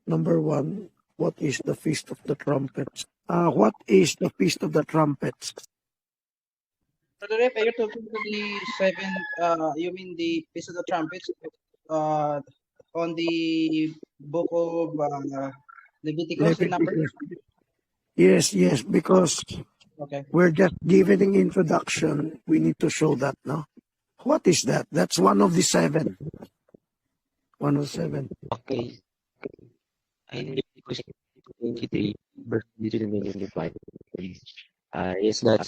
Number one, what is the Feast of the Trumpets? What is the Feast of the Trumpets? Brother Rep, are you talking to the seven, you mean the Feast of the Trumpets on the book of Leviticus and Numbers? Leviticus. Yes, because Okay. we're just giving an introduction. We need to show that, no? What is that? That's one of the seven. One of seven. Okay. In Leviticus 23, verse 25, is that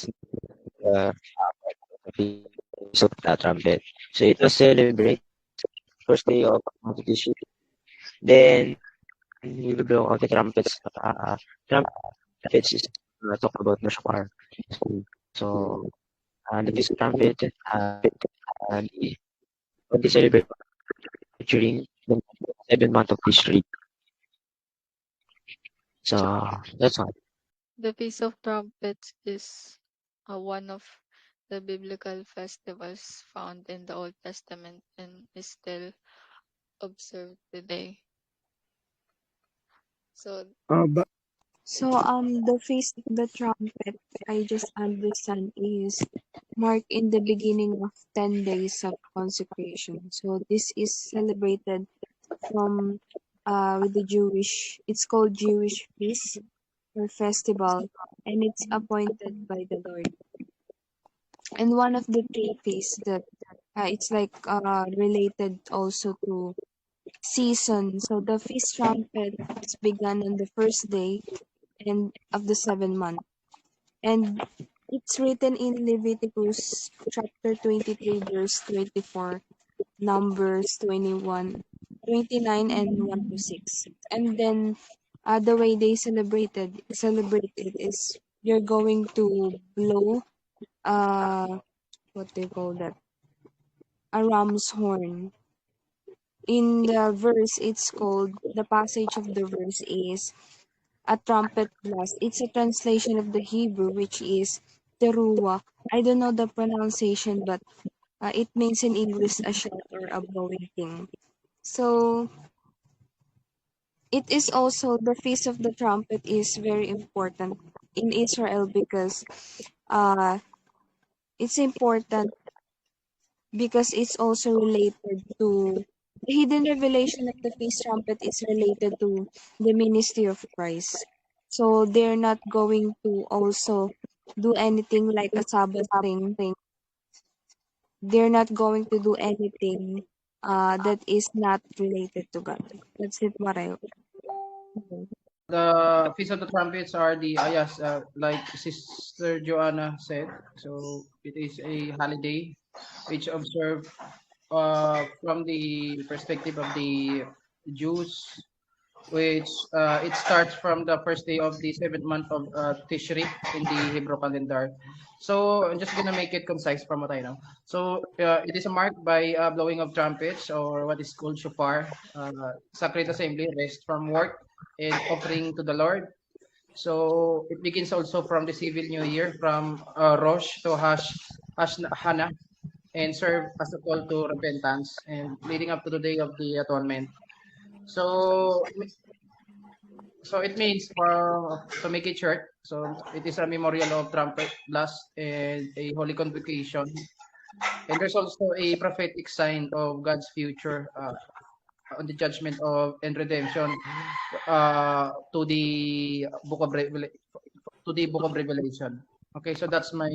uh, the Feast of the Trumpet. So it was celebrated first day of competition. Then we will blow out the trumpets. Trumpets is talk about the shofar. So the Feast of Trumpet and we celebrate during the 7 month of history. So that's all. The Feast of Trumpets is one of the biblical festivals found in the Old Testament and is still observed today. So But The Feast of the Trumpet, I just understand, is marked in the beginning of 10 days of consecration. So this is celebrated from with the Jewish, it's called Jewish feast or festival, and it's appointed by the Lord. And one of the three feasts that it's like related also to season. So the feast trumpet is begun on the first day and of the 7 month, and it's written in Leviticus chapter 23 verse 24, Numbers 21, 29 and 1 to 6. And then the way they celebrate it is you're going to blow what they call that, a ram's horn. In the verse, it's called, the passage of the verse is a trumpet blast. It's a translation of the Hebrew, which is teruah. I don't know the pronunciation, but it means in English a shout or a blowing thing. So it is also, the Feast of the Trumpet is very important in Israel because it's important because it's also related to the hidden revelation of the Feast Trumpet is related to the ministry of Christ. So they're not going to also do anything like a Sabbath thing. They're not going to do anything that is not related to God. That's it. What I. The Feast of the Trumpets are the, yes, like Sister Joanna said. So it is a holiday which observed from the perspective of the Jews, which it starts from the first day of the 7th month of Tishri in the Hebrew calendar. So I'm just gonna make it concise from what I know. So it is marked by blowing of trumpets, or what is called shofar, sacred assembly, rest from work, and offering to the Lord. So it begins also from the civil new year, from Rosh to Hana, and serve as a call to repentance, and leading up to the Day of the Atonement. So it means, to make it short, so it is a memorial of trumpet blast and a holy convocation. And there's also a prophetic sign of God's future on the judgment of and redemption to the book of Revelation. Okay, so that's my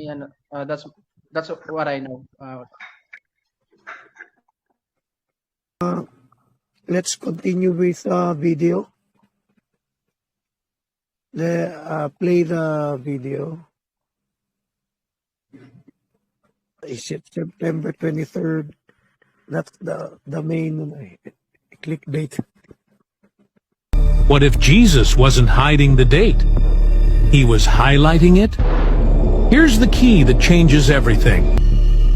that's what I know. let's continue with video. Play the video. Is it September 23rd? That's the main clickbait. What if Jesus wasn't hiding the date? He was highlighting it? Here's the key that changes everything.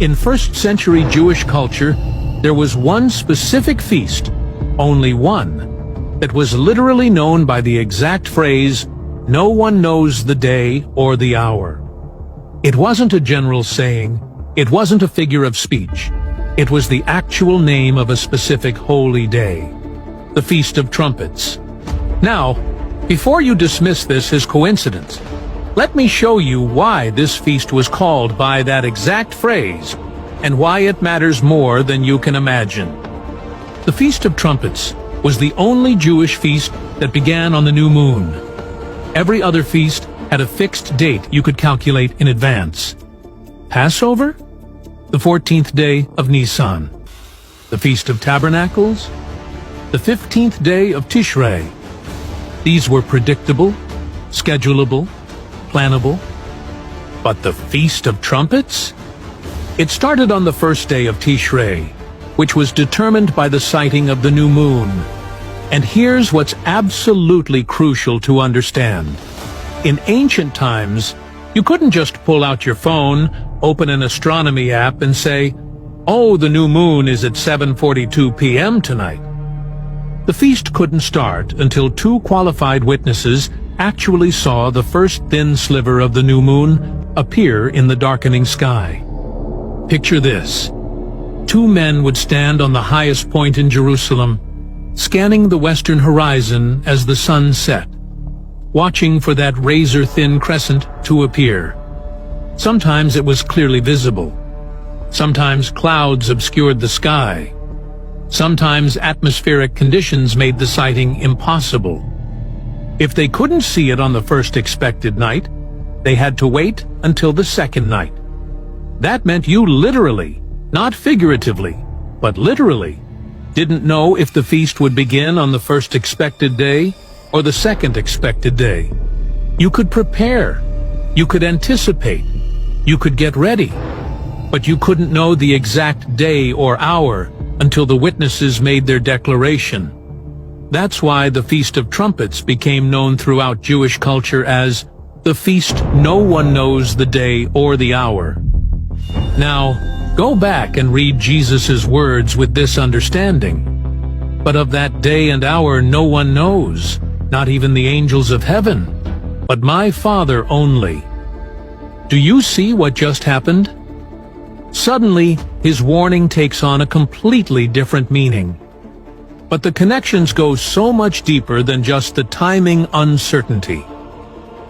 In first-century Jewish culture, there was one specific feast, only one, that was literally known by the exact phrase, "No one knows the day or the hour." It wasn't a general saying. It wasn't a figure of speech. It was the actual name of a specific holy day, the Feast of Trumpets. Now, before you dismiss this as coincidence, let me show you why this feast was called by that exact phrase and why it matters more than you can imagine. The Feast of Trumpets was the only Jewish feast that began on the new moon. Every other feast had a fixed date you could calculate in advance. Passover? The 14th day of Nisan. The Feast of Tabernacles? The 15th day of Tishrei. These were predictable, schedulable, plannable. But the Feast of Trumpets? It started on the first day of Tishrei, which was determined by the sighting of the new moon. And here's what's absolutely crucial to understand. In ancient times, you couldn't just pull out your phone, open an astronomy app, and say, "Oh, the new moon is at 7:42 p.m. tonight." The feast couldn't start until two qualified witnesses actually saw the first thin sliver of the new moon appear in the darkening sky. Picture this. Two men would stand on the highest point in Jerusalem, scanning the western horizon as the sun set, watching for that razor-thin crescent to appear. Sometimes it was clearly visible. Sometimes clouds obscured the sky. Sometimes atmospheric conditions made the sighting impossible. If they couldn't see it on the first expected night, they had to wait until the second night. That meant you literally, not figuratively, but literally, didn't know if the feast would begin on the first expected day or the second expected day. You could prepare, you could anticipate, you could get ready, but you couldn't know the exact day or hour until the witnesses made their declaration. That's why the Feast of Trumpets became known throughout Jewish culture as the feast no one knows the day or the hour. Now, go back and read Jesus' words with this understanding. But of that day and hour no one knows, not even the angels of heaven, but my Father only. Do you see what just happened? Suddenly, his warning takes on a completely different meaning. But the connections go so much deeper than just the timing uncertainty.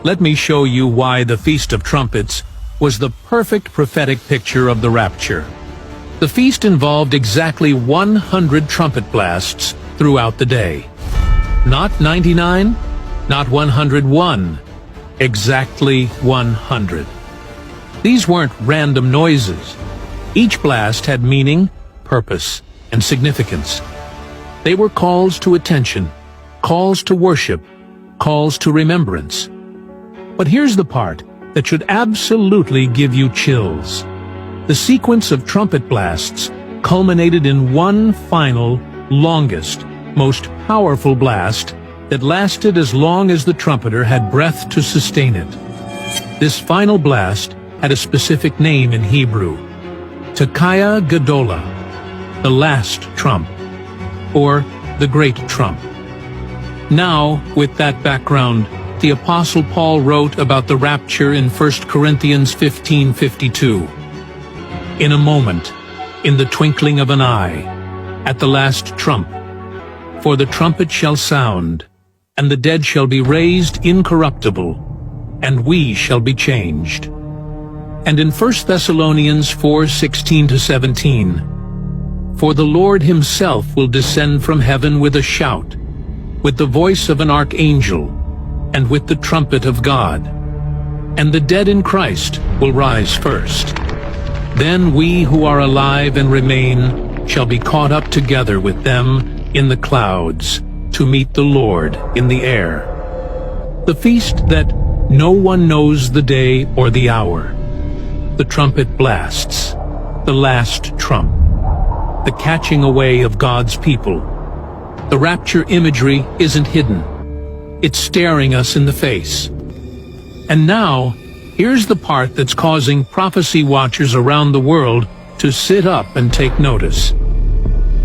Let me show you why the Feast of Trumpets was the perfect prophetic picture of the rapture. The feast involved exactly 100 trumpet blasts throughout the day. Not 99, not 101, exactly 100. These weren't random noises. Each blast had meaning, purpose, and significance. They were calls to attention, calls to worship, calls to remembrance. But here's the part that should absolutely give you chills. The sequence of trumpet blasts culminated in one final, longest, most powerful blast that lasted as long as the trumpeter had breath to sustain it. This final blast had a specific name in Hebrew, Tekiah Gedolah, the last trump, or the great trump. Now, with that background, the Apostle Paul wrote about the rapture in 1 Corinthians 15:52. In a moment, in the twinkling of an eye, at the last trump, for the trumpet shall sound, and the dead shall be raised incorruptible, and we shall be changed. And in 1 Thessalonians 4:16-17, for the Lord himself will descend from heaven with a shout, with the voice of an archangel, and with the trumpet of God. And the dead in Christ will rise first. Then we who are alive and remain shall be caught up together with them in the clouds to meet the Lord in the air. The feast that no one knows the day or the hour. The trumpet blasts, the last trump, the catching away of God's people. The rapture imagery isn't hidden. It's staring us in the face. And now, here's the part that's causing prophecy watchers around the world to sit up and take notice.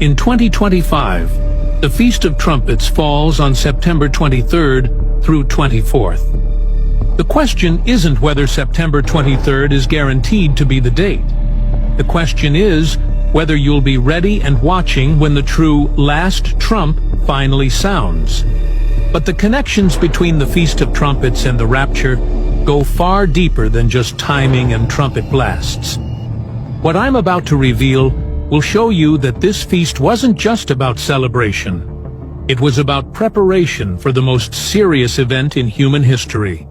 In 2025, the Feast of Trumpets falls on September 23rd through 24th. The question isn't whether September 23rd is guaranteed to be the date. The question is whether you'll be ready and watching when the true last trump finally sounds. But the connections between the Feast of Trumpets and the rapture go far deeper than just timing and trumpet blasts. What I'm about to reveal will show you that this feast wasn't just about celebration. It was about preparation for the most serious event in human history.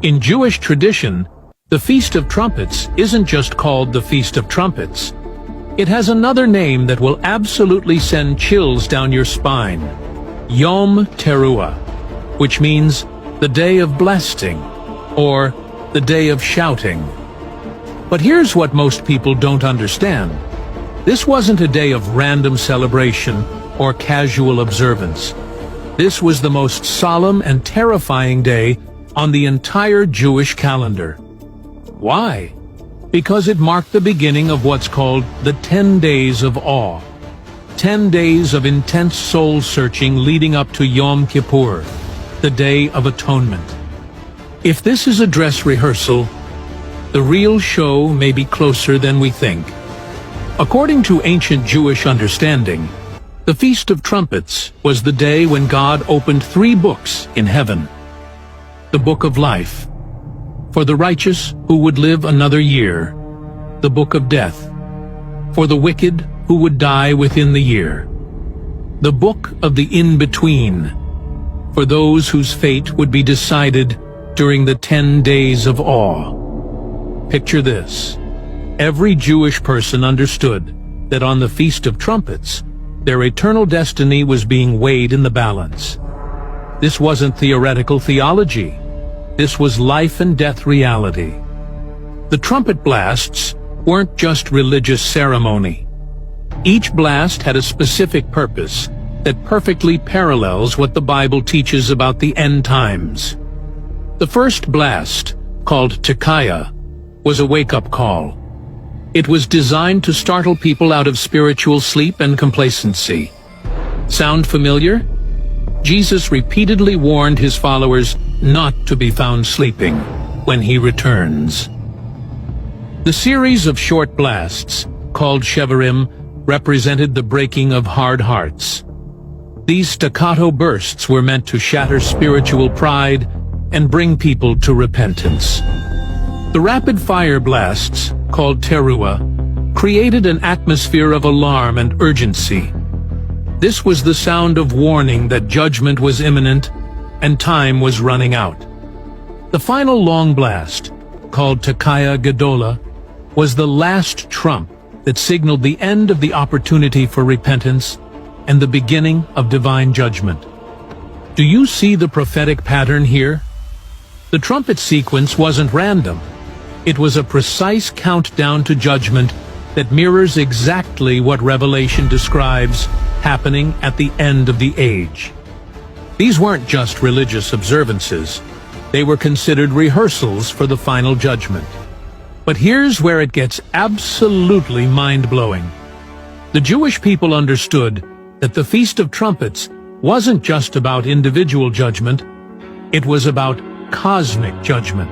In Jewish tradition, the Feast of Trumpets isn't just called the Feast of Trumpets. It has another name that will absolutely send chills down your spine. Yom Teruah, which means the day of blasting, or the day of shouting. But here's what most people don't understand. This wasn't a day of random celebration or casual observance. This was the most solemn and terrifying day on the entire Jewish calendar. Why? Because it marked the beginning of what's called the 10 Days of Awe. 10 days of intense soul-searching leading up to Yom Kippur, the Day of Atonement. If this is a dress rehearsal, the real show may be closer than we think. According to ancient Jewish understanding, the Feast of Trumpets was the day when God opened 3 books in heaven. The Book of Life, for the righteous who would live another year. The Book of Death, for the wicked who would die within the year. The Book of the In-Between, for those whose fate would be decided during the 10 Days of Awe. Picture this. Every Jewish person understood that on the Feast of Trumpets, their eternal destiny was being weighed in the balance. This wasn't theoretical theology. This was life and death reality. The trumpet blasts weren't just religious ceremony. Each blast had a specific purpose that perfectly parallels what the Bible teaches about the end times. The first blast, called Tekiah, was a wake-up call. It was designed to startle people out of spiritual sleep and complacency. Sound familiar? Jesus repeatedly warned his followers not to be found sleeping when he returns. The series of short blasts, called Shevarim, represented the breaking of hard hearts. These staccato bursts were meant to shatter spiritual pride and bring people to repentance. The rapid-fire blasts, called Teruah, created an atmosphere of alarm and urgency. This was the sound of warning that judgment was imminent and time was running out. The final long blast, called Tekiah Gedolah, was the last trump that signaled the end of the opportunity for repentance and the beginning of divine judgment. Do you see the prophetic pattern here? The trumpet sequence wasn't random. It was a precise countdown to judgment that mirrors exactly what Revelation describes happening at the end of the age. These weren't just religious observances. They were considered rehearsals for the final judgment. But here's where it gets absolutely mind-blowing. The Jewish people understood that the Feast of Trumpets wasn't just about individual judgment, it was about cosmic judgment.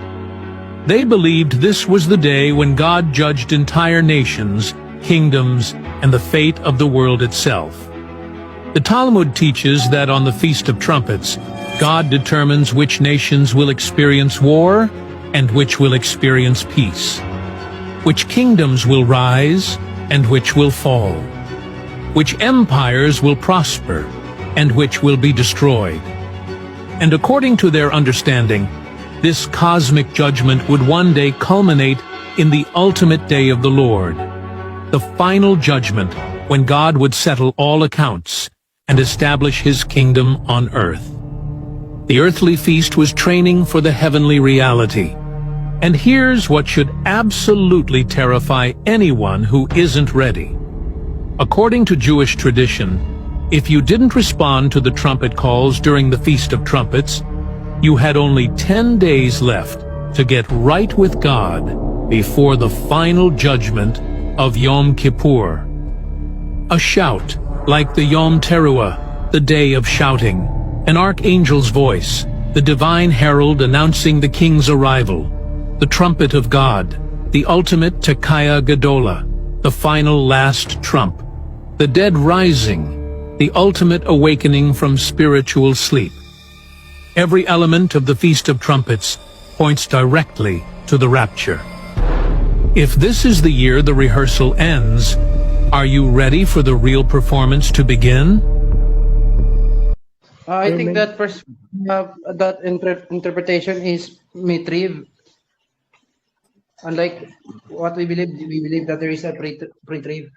They believed this was the day when God judged entire nations, kingdoms, and the fate of the world itself. The Talmud teaches that on the Feast of Trumpets, God determines which nations will experience war and which will experience peace, which kingdoms will rise and which will fall, which empires will prosper and which will be destroyed. And according to their understanding, this cosmic judgment would one day culminate in the ultimate day of the Lord, the final judgment when God would settle all accounts and establish his kingdom on earth. The earthly feast was training for the heavenly reality. And here's what should absolutely terrify anyone who isn't ready. According to Jewish tradition, if you didn't respond to the trumpet calls during the Feast of Trumpets, you had only 10 days left to get right with God before the final judgment of Yom Kippur. A shout, like the Yom Teruah, the day of shouting, an archangel's voice, the divine herald announcing the king's arrival, the trumpet of God, the ultimate Tekiah Gedolah, the final last trump, the dead rising, the ultimate awakening from spiritual sleep. Every element of the Feast of Trumpets points directly to the rapture. If this is the year the rehearsal ends, are you ready for the real performance to begin? I think Chairman, that interpretation is Mitriv. Unlike what we believe that there is a pre-triv.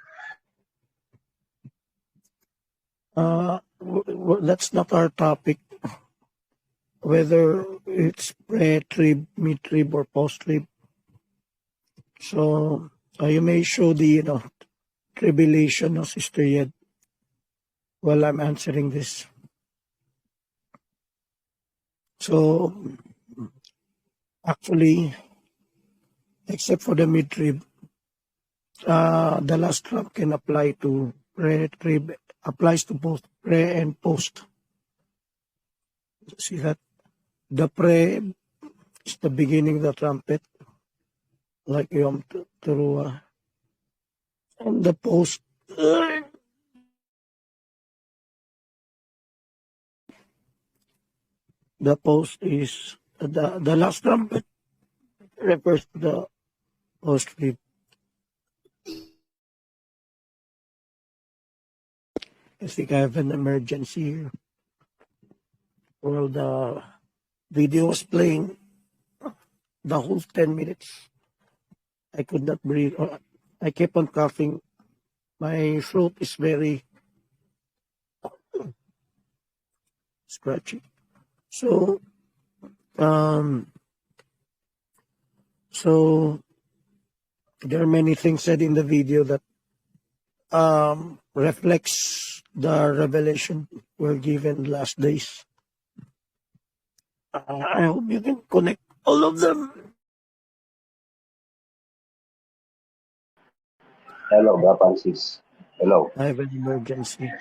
That's not our topic, whether it's pre-trib, mid-trib, or post-trib. So you may show the tribulation of Sister Yed while I'm answering this. So actually, except for the mid-trib, the last trump can apply to pre-trib, applies to both pre and post. See that? The pre is the beginning of the trumpet, like Yom Teruah. And the post, is the last trumpet refers to the post-trib. I think I have an emergency here. Well, the video was playing the whole 10 minutes. I could not breathe. I kept on coughing. My throat is very scratchy. So there are many things said in the video that reflects the revelation we're given last days. I hope you can connect all of them. Hello, Bra Francis. Hello. I have an emergency.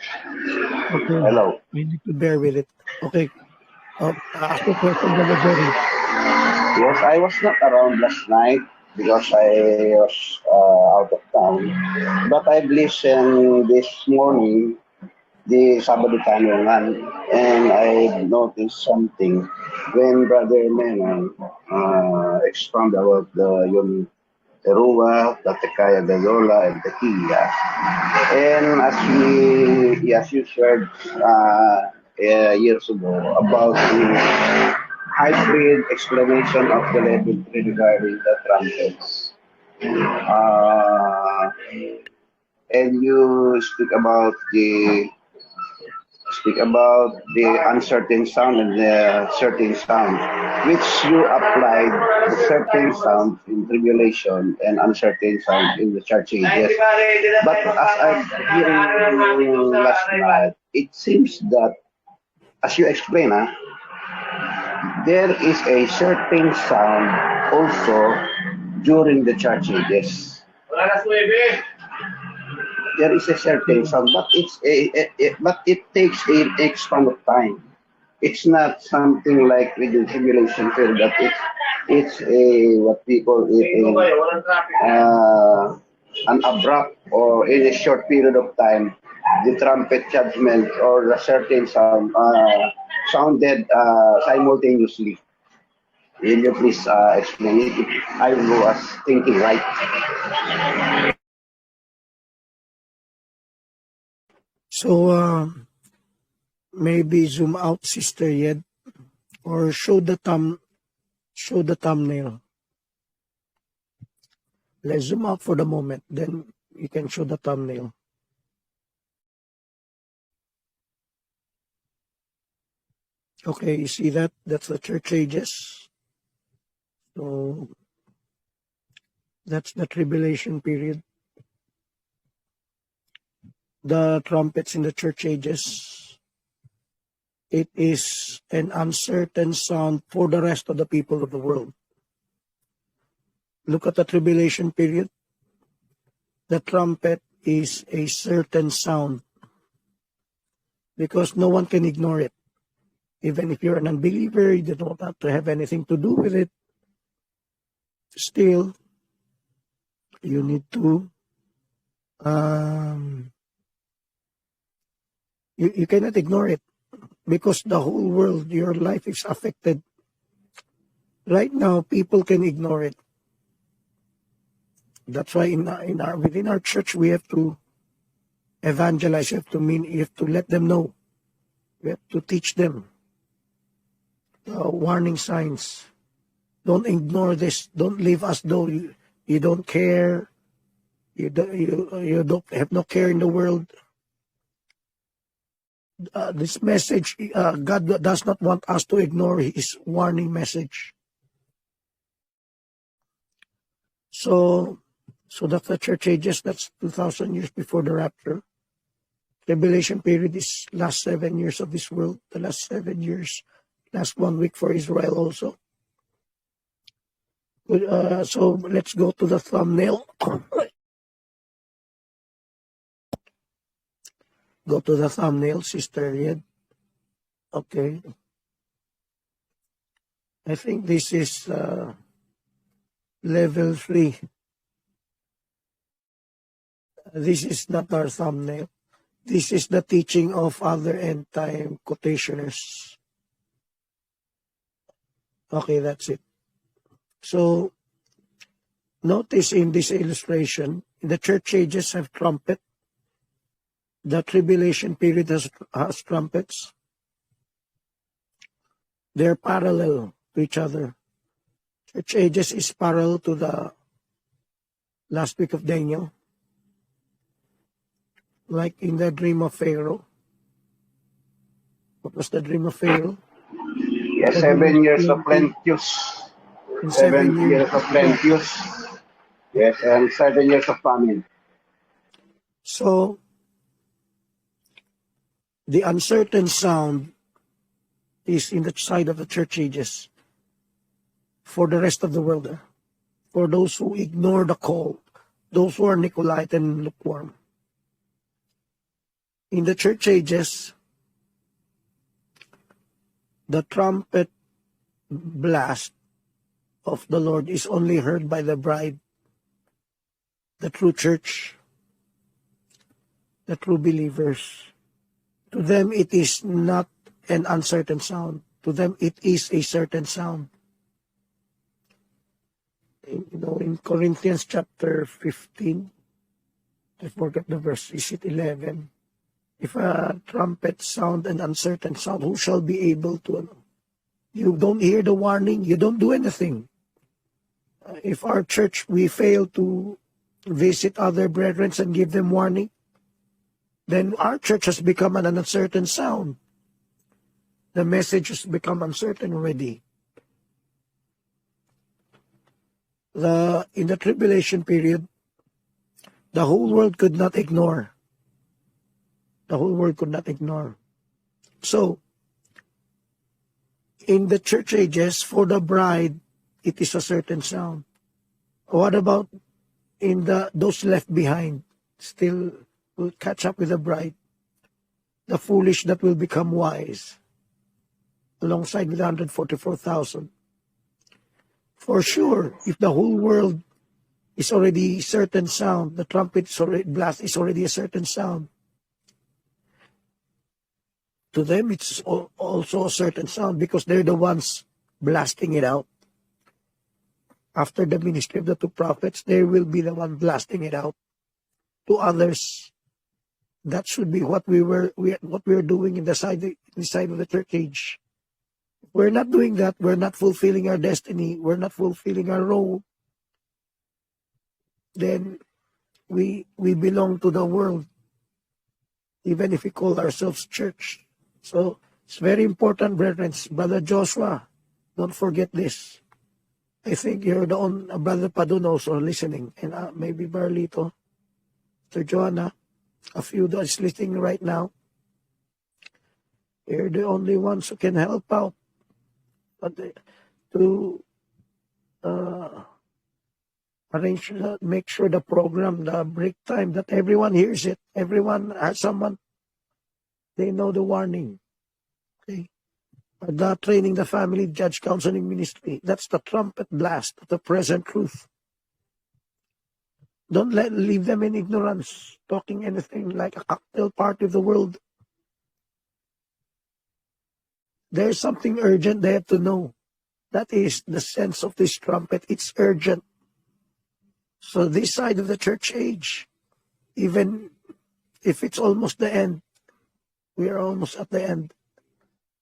Okay, Hello. we need to bear with it. Okay, ask the question, Brother Jerry. Yes, I was not around last night because I was out of town. But I've listened this morning, the Sabado Tanungan, and I noticed something when Brother Menon expounded about the Yom Teruah, the Tekaya Gazola, and Tequila. And as you shared years ago about the hybrid explanation of the level regarding the trumpets. And you speak about the uncertain sound and the certain sound, which you applied the certain sound in tribulation and uncertain sound in the church ages. But as I'm hearing last night, it seems that, as you explain, there is a certain sound also during the church ages. There is a certain sound, but it takes an span of time. It's not something like with the tribulation period, but it's a what we call it an abrupt, or in a short period of time, the trumpet judgment or the certain sound sounded simultaneously. Will you please explain it? If I was thinking right. So maybe zoom out, Sister Yed, or show the thumbnail. Let's zoom out for the moment, then you can show the thumbnail. Okay, you see that? That's the church ages. So that's the tribulation period. The trumpets in the church ages. It is an uncertain sound for the rest of the people of the world. Look at the tribulation period. The trumpet is a certain sound because no one can ignore it. Even if you're an unbeliever, you don't have to have anything to do with it. Still, you need to you cannot ignore it. because the whole world, your life is affected. Right now, people can ignore it. That's why within our church, we have to evangelize. You have to let them know. We have to teach them the warning signs. Don't ignore this. Don't live as though you don't care. You don't have no care in the world. This message, God does not want us to ignore His warning message. So that's the church ages. That's 2,000 years before the rapture. Tribulation period is last 7 years of this world. The last 7 years, last 1 week for Israel also. So let's go to the thumbnail. Go to the thumbnail, Sister Ried. Okay. I think this is level 3. This is not our thumbnail. This is the teaching of other end-time quotationers. Okay, that's it. So, notice in this illustration, the church ages have trumpet. The tribulation period has trumpets. They're parallel to each other. Church ages is parallel to the last week of Daniel. Like in the dream of Pharaoh. What was the dream of Pharaoh? Yes, 7 years of plenteous. In 7 years of plenteous. Yes, and 7 years of famine. So, the uncertain sound is in the side of the church ages for the rest of the world. For those who ignore the call, those who are Nicolite and lukewarm. In the church ages, the trumpet blast of the Lord is only heard by the bride, the true church, the true believers. To them, it is not an uncertain sound. To them, it is a certain sound. In Corinthians chapter 15, I forget the verse, is it 11? If a trumpet sound an uncertain sound, who shall be able to? You don't hear the warning, you don't do anything. If our church, we fail to visit other brethren and give them warning, then our church has become an uncertain sound. The message has become uncertain already. In the tribulation period, the whole world could not ignore. The whole world could not ignore. So, in the church ages, for the bride, it is a certain sound. What about in those left behind? Still will catch up with the bride. The foolish that will become wise, alongside with 144,000. For sure, if the whole world is already certain sound, the trumpet blast is already a certain sound. To them, it's also a certain sound because they're the ones blasting it out. After the ministry of the 2 prophets, they will be the one blasting it out to others. That should be what we're doing in the side of the church age. We're not doing that. We're not fulfilling our destiny. We're not fulfilling our role. Then we belong to the world, even if we call ourselves church. So it's very important, brethren. Brother Joshua, don't forget this. I think you're the only, Brother Padun also listening, and maybe Barlito, Sir Joanna, a few that is listening right now. You're the only ones who can help out. But to arrange, make sure the program, the break time, that everyone hears it. Everyone has someone, they know the warning. Okay? The training the family, judge, counseling ministry. That's the trumpet blast of the present truth. Don't leave them in ignorance, talking anything like a cocktail party of the world. there's something urgent they have to know. That is the sense of this trumpet. It's urgent. So this side of the church age, even if it's almost the end, we are almost at the end.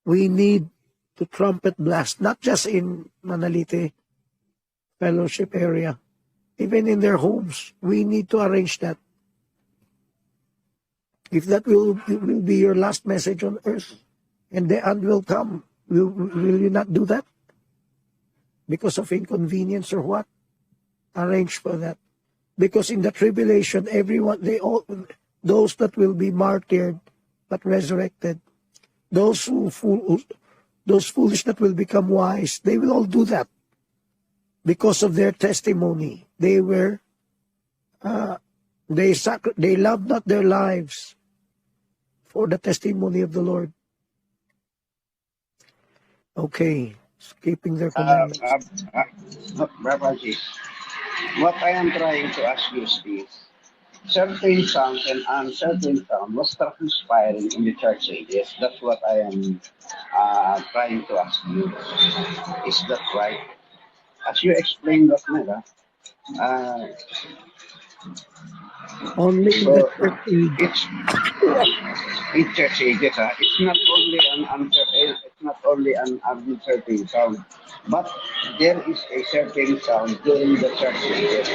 We need to trumpet blast, not just in Manalite fellowship area, even in their homes. We need to arrange that. If that will be your last message on earth, and the end will come, will you not do that? Because of inconvenience or what? Arrange for that. Because in the tribulation, everyone, those that will be martyred but resurrected, those foolish that will become wise, they will all do that because of their testimony. They were, they loved not their lives for the testimony of the Lord. Okay, keeping their commandments. Brother, what I am trying to ask you is this. Certain sounds and uncertain sound was transpiring in the church ages. That's what I am trying to ask you. Is that right? As you explained that, Mela, Only in so the church age. it's in church ages. It's not only an uncertain sound, but there is a certain sound during the church ages.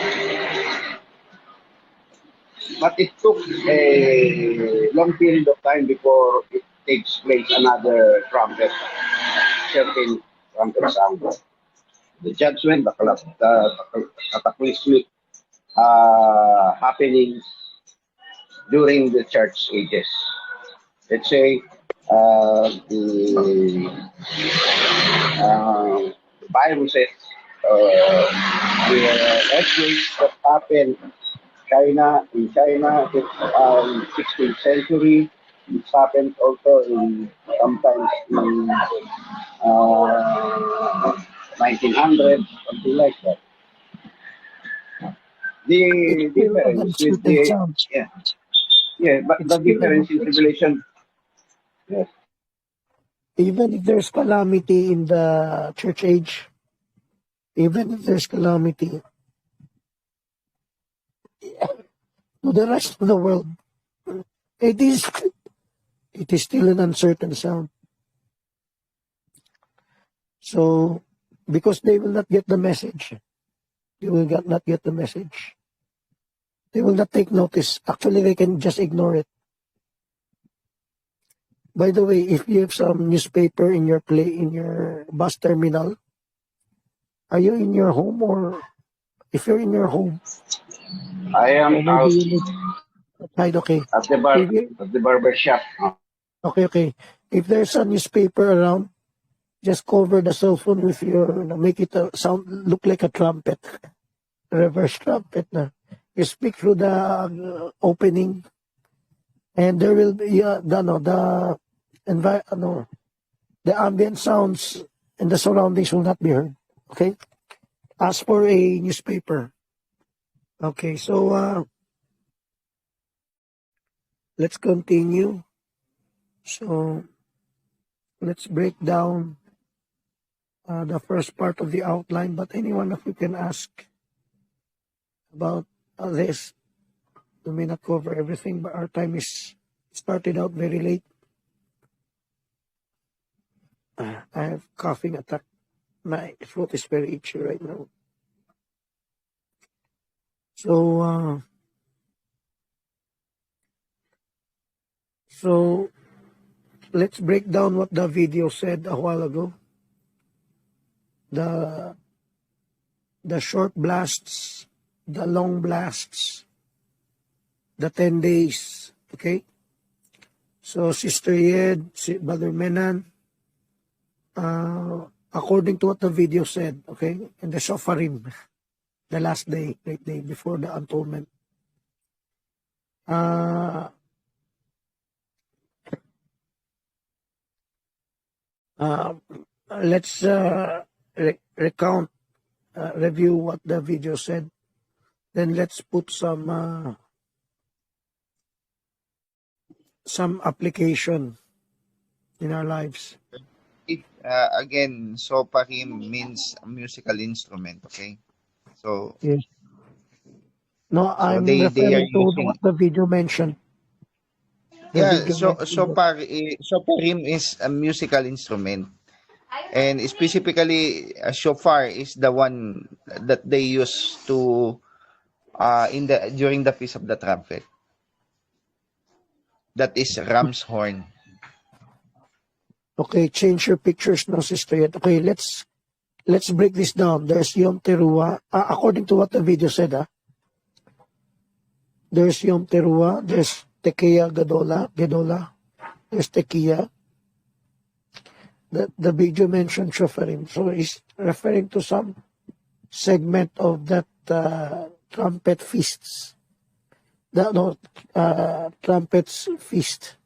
But it took a long period of time before it takes place another certain trumpet sound. The judgment, the cataclysmic happenings during the church ages. Let's say the Bible says the earthquakes that happened in China, it's 16th century. It happened also in sometimes in 1900, something like that. The difference with the but the difference in tribulation. Yes. Even if there's calamity in the church age, even if there's calamity to the rest of the world, it is still an uncertain sound. So, because they will not get the message, they will not get the message. They will not take notice. Actually, they can just ignore it. By the way, if you have some newspaper in your bus terminal, are you in your home, or if you're in your home? I am out outside. Okay. At the barber shop. Okay. If there's a newspaper around, just cover the cell phone with make it look like a trumpet, reverse trumpet. You speak through the opening, and there will be the ambient sounds and the surroundings will not be heard. Okay. Ask for a newspaper. Okay, so let's continue. So let's break down the first part of the outline, but anyone of you can ask about this. We may not cover everything, but our time is started out very late. I have coughing attack. My throat is very itchy right now. So let's break down what the video said a while ago. The short blasts, the long blasts, the 10 days. Okay. So Sister Yed, Brother Menan, according to what the video said, okay, and the shofarim, the last day, great day before the atonement. Let's recount, review what the video said. Then let's put some application in our lives. Again, soparim means a musical instrument. Okay, so Yes. No, so I'm they are referring to using. what the video mentioned. The Yeah, video mentioned that. soparim is a musical instrument, and specifically shofar is the one that they use to in the during the Feast of the Trumpet. That is ram's horn. Okay, change your pictures now, Sister Yet. Okay, let's break this down. There's Yom Teruah. According to what the video said, there's Yom Teruah, there's Tekiah Gedola, there's Tekiah. The video mentioned Shofarim. So he's referring to some segment of that trumpet feasts. Trumpets feast.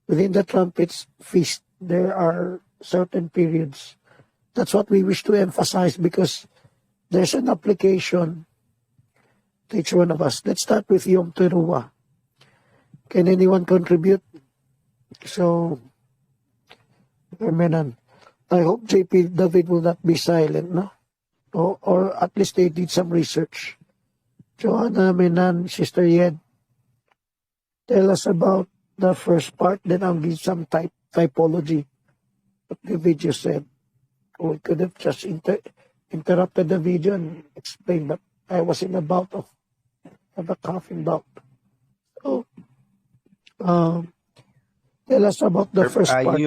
Within the trumpets feast, there are certain periods. That's what we wish to emphasize because there's an application to each one of us. Let's start with Yom Teruah. Can anyone contribute? So, Menan, I hope JP David will not be silent, no? Or at least they did some research. Joanna, Menan, Sister Yed, tell us about the first part, then I'll give some typology. What the video said. We could have just interrupted the video and explained, but I was in a bout of a coughing bout. So, tell us about the first part.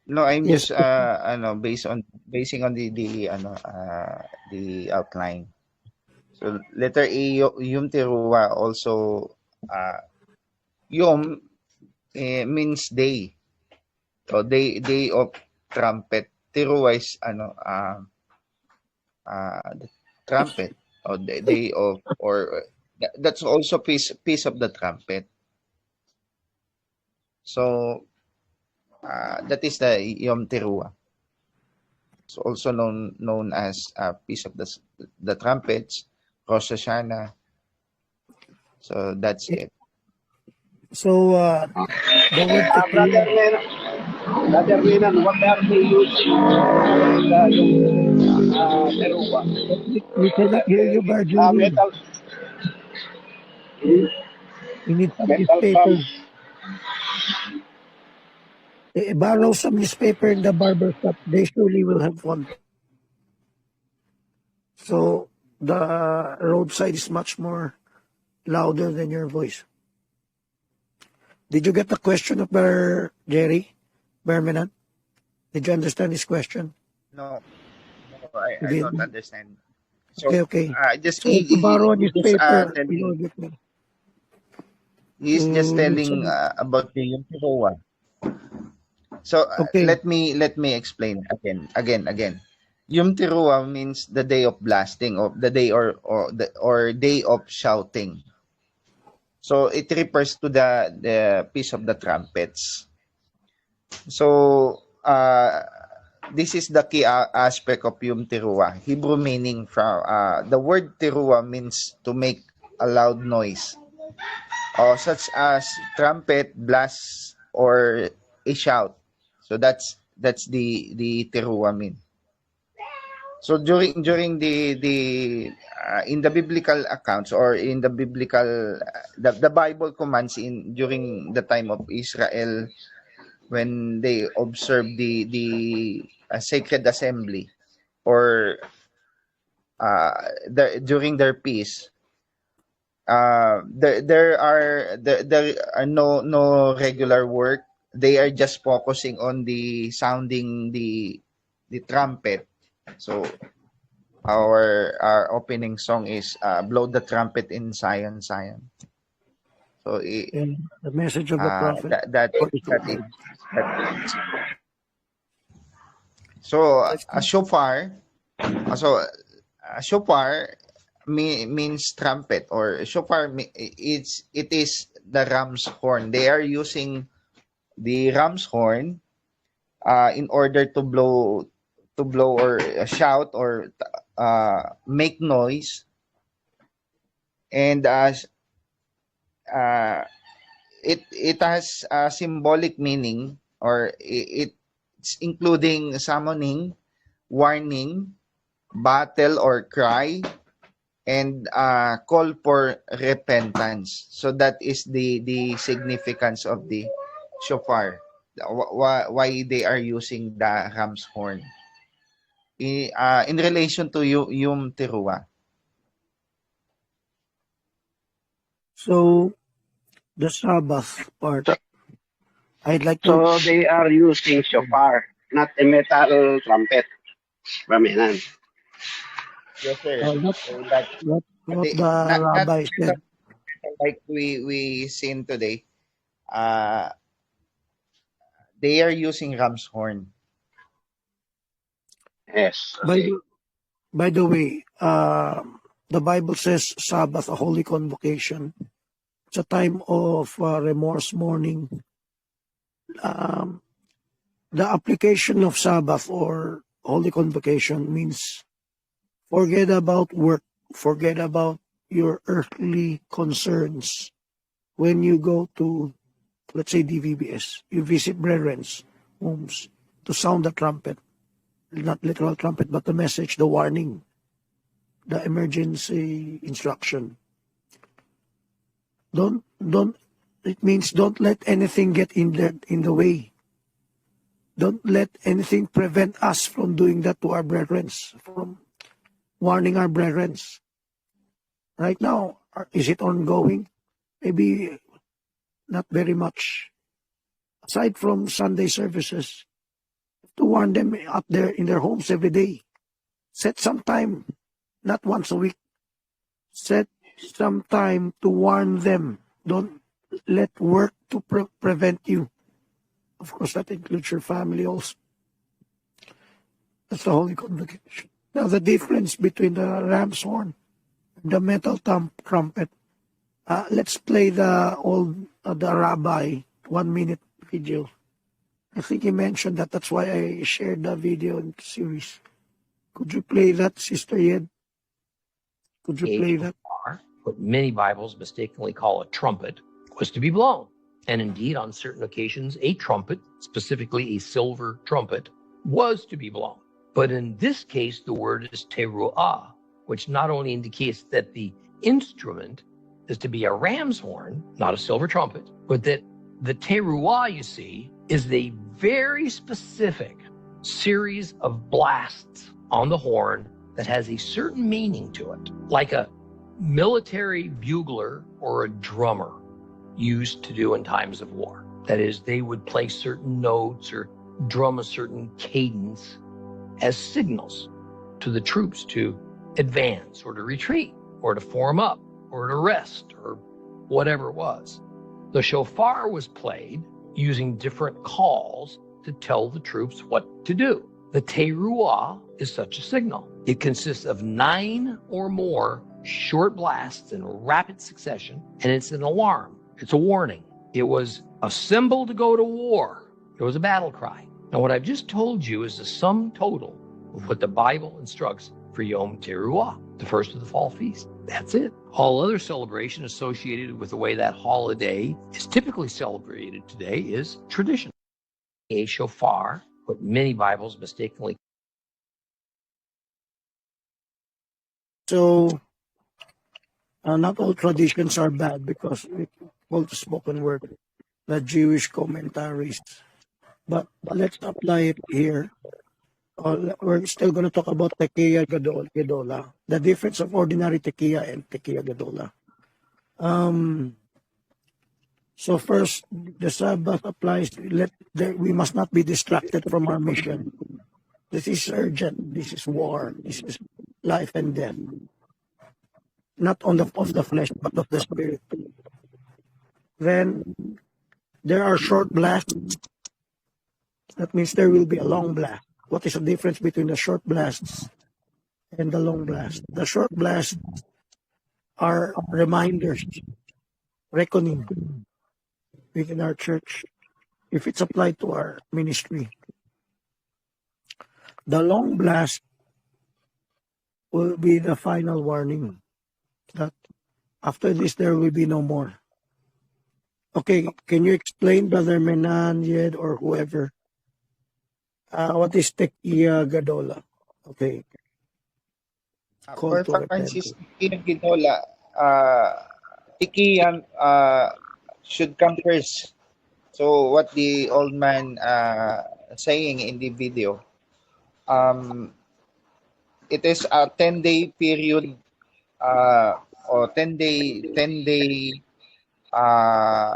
No, I'm Yes. just basing on the outline. So letter A, Yom Teruah also Yom means day. So day of trumpet. Teruah is the trumpet or the day of or that's also piece of the trumpet. So that is the Yom Teruah. It's also known as piece of the trumpets, Rosh Hashanah. So that's it. So, the word Brother Renan, what are they using? Teruah. we cannot hear you, Barjo. Metal, You need some metal newspaper. drums. Borrow some newspaper in the barber shop. They surely will have one. So, the roadside is much more louder than your voice. Did you get the question of Jerry Bermenan? Did you understand his question? No, I don't understand. So Okay. just So, to borrow a newspaper, telling, he's just telling about the Yom Teruah. So Okay. let me explain again. Yom Teruah means the day of blasting, or the day or day of shouting. So it refers to the piece of the trumpets. So this is the key aspect of Yom Teruah. Hebrew meaning from the word Teruah means to make a loud noise, such as trumpet, blast, or a shout. So that's the Teruah mean. So during the in the biblical accounts, or in the biblical the Bible commands during the time of Israel, when they observe the sacred assembly, or during their peace, there are no regular work. They are just focusing on the sounding the trumpet. So our opening song is blow the trumpet in Zion, Zion. So And the message of the prophet. that it. So a shofar, means trumpet, or shofar it is the ram's horn. They are using the ram's horn in order to blow or shout, or make noise, and it has a symbolic meaning, or it's including summoning, warning, battle or cry, and call for repentance. So that is the significance of the shofar. Why they are using the ram's horn in relation to Yom Teruah. So the Sabbath part, I'd like to. So they are using shofar, not a metal trumpet. Raminan. Yes, sir. What So that the not rabbi said. like we seen today. They are using ram's horn. Yes. By Okay. the way, the Bible says Sabbath, a holy convocation. It's a time of remorse, mourning. The application of Sabbath or holy convocation means forget about work, forget about your earthly concerns. When you go to, let's say, DVBS, you visit brethren's homes to sound the trumpet, not literal trumpet, but the message, the warning, the emergency instruction. It means don't let anything get in the way. Don't let anything prevent us from doing that to our brethren, from warning our brethren. Right now, is it ongoing? Maybe not very much. Aside from Sunday services, to warn them up there in their homes every day. Set some time, not once a week. Set some time to warn them. Don't let work to prevent you. Of course, that includes your family also. That's the holy convocation. Now, the difference between the ram's horn and the metal trumpet. Let's play the rabbi 1 minute video. I think he mentioned that. That's why I shared the video in the series. Could you play that, Sister Yed? Could you play that? What many Bibles mistakenly call a trumpet, was to be blown. And indeed, on certain occasions, a trumpet, specifically a silver trumpet, was to be blown. But in this case, the word is teruah, which not only indicates that the instrument is to be a ram's horn, not a silver trumpet, but that the teruah, you see, is a very specific series of blasts on the horn that has a certain meaning to it, like a military bugler or a drummer used to do in times of war. That is, they would play certain notes or drum a certain cadence as signals to the troops to advance or to retreat or to form up or to rest or whatever it was. The shofar was played using different calls to tell the troops what to do. The teruah is such a signal. It consists of 9 or more short blasts in rapid succession, and it's an alarm. It's a warning. It was a symbol to go to war. It was a battle cry. Now, what I've just told you is the sum total of what the Bible instructs for Yom Teruah, the first of the fall feast. That's it. All other celebration associated with the way that holiday is typically celebrated today is tradition. A shofar, what many Bibles mistakenly. So, not all traditions are bad because we call the spoken word, the Jewish commentaries. But let's apply it here. We're still going to talk about Tekiah Gedola, the difference of ordinary Tekiah and Tekiah Gedola. So first, the Sabbath applies. We must not be distracted from our mission. This is urgent. This is war. This is life and death. Not of the flesh, but of the spirit. Then there are short blasts. That means there will be a long blast. What is the difference between the short blasts and the long blasts? The short blasts are reminders, reckoning within our church, if it's applied to our ministry. The long blast will be the final warning that after this there will be no more. Okay, can you explain, Brother Menan, Yed, or whoever, what is Tekia Gadola? Okay, call For to Francis repentance. Ginola, Tikiyan should come first. So what the old man saying in the video, it is a 10-day period or 10-day uh,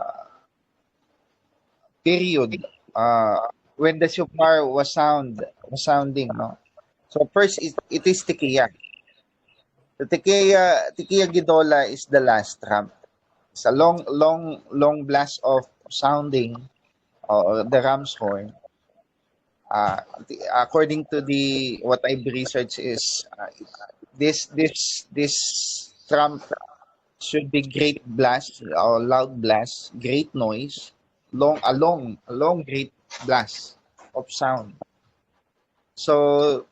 period when the shofar was sounding, no. So first it is Tikiya. The Tikiya Gidola is the last trump. It's a long blast of sounding the ram's horn. According to the what I've researched is this trump should be great blast or loud blast, great noise, a long great blast of sound. So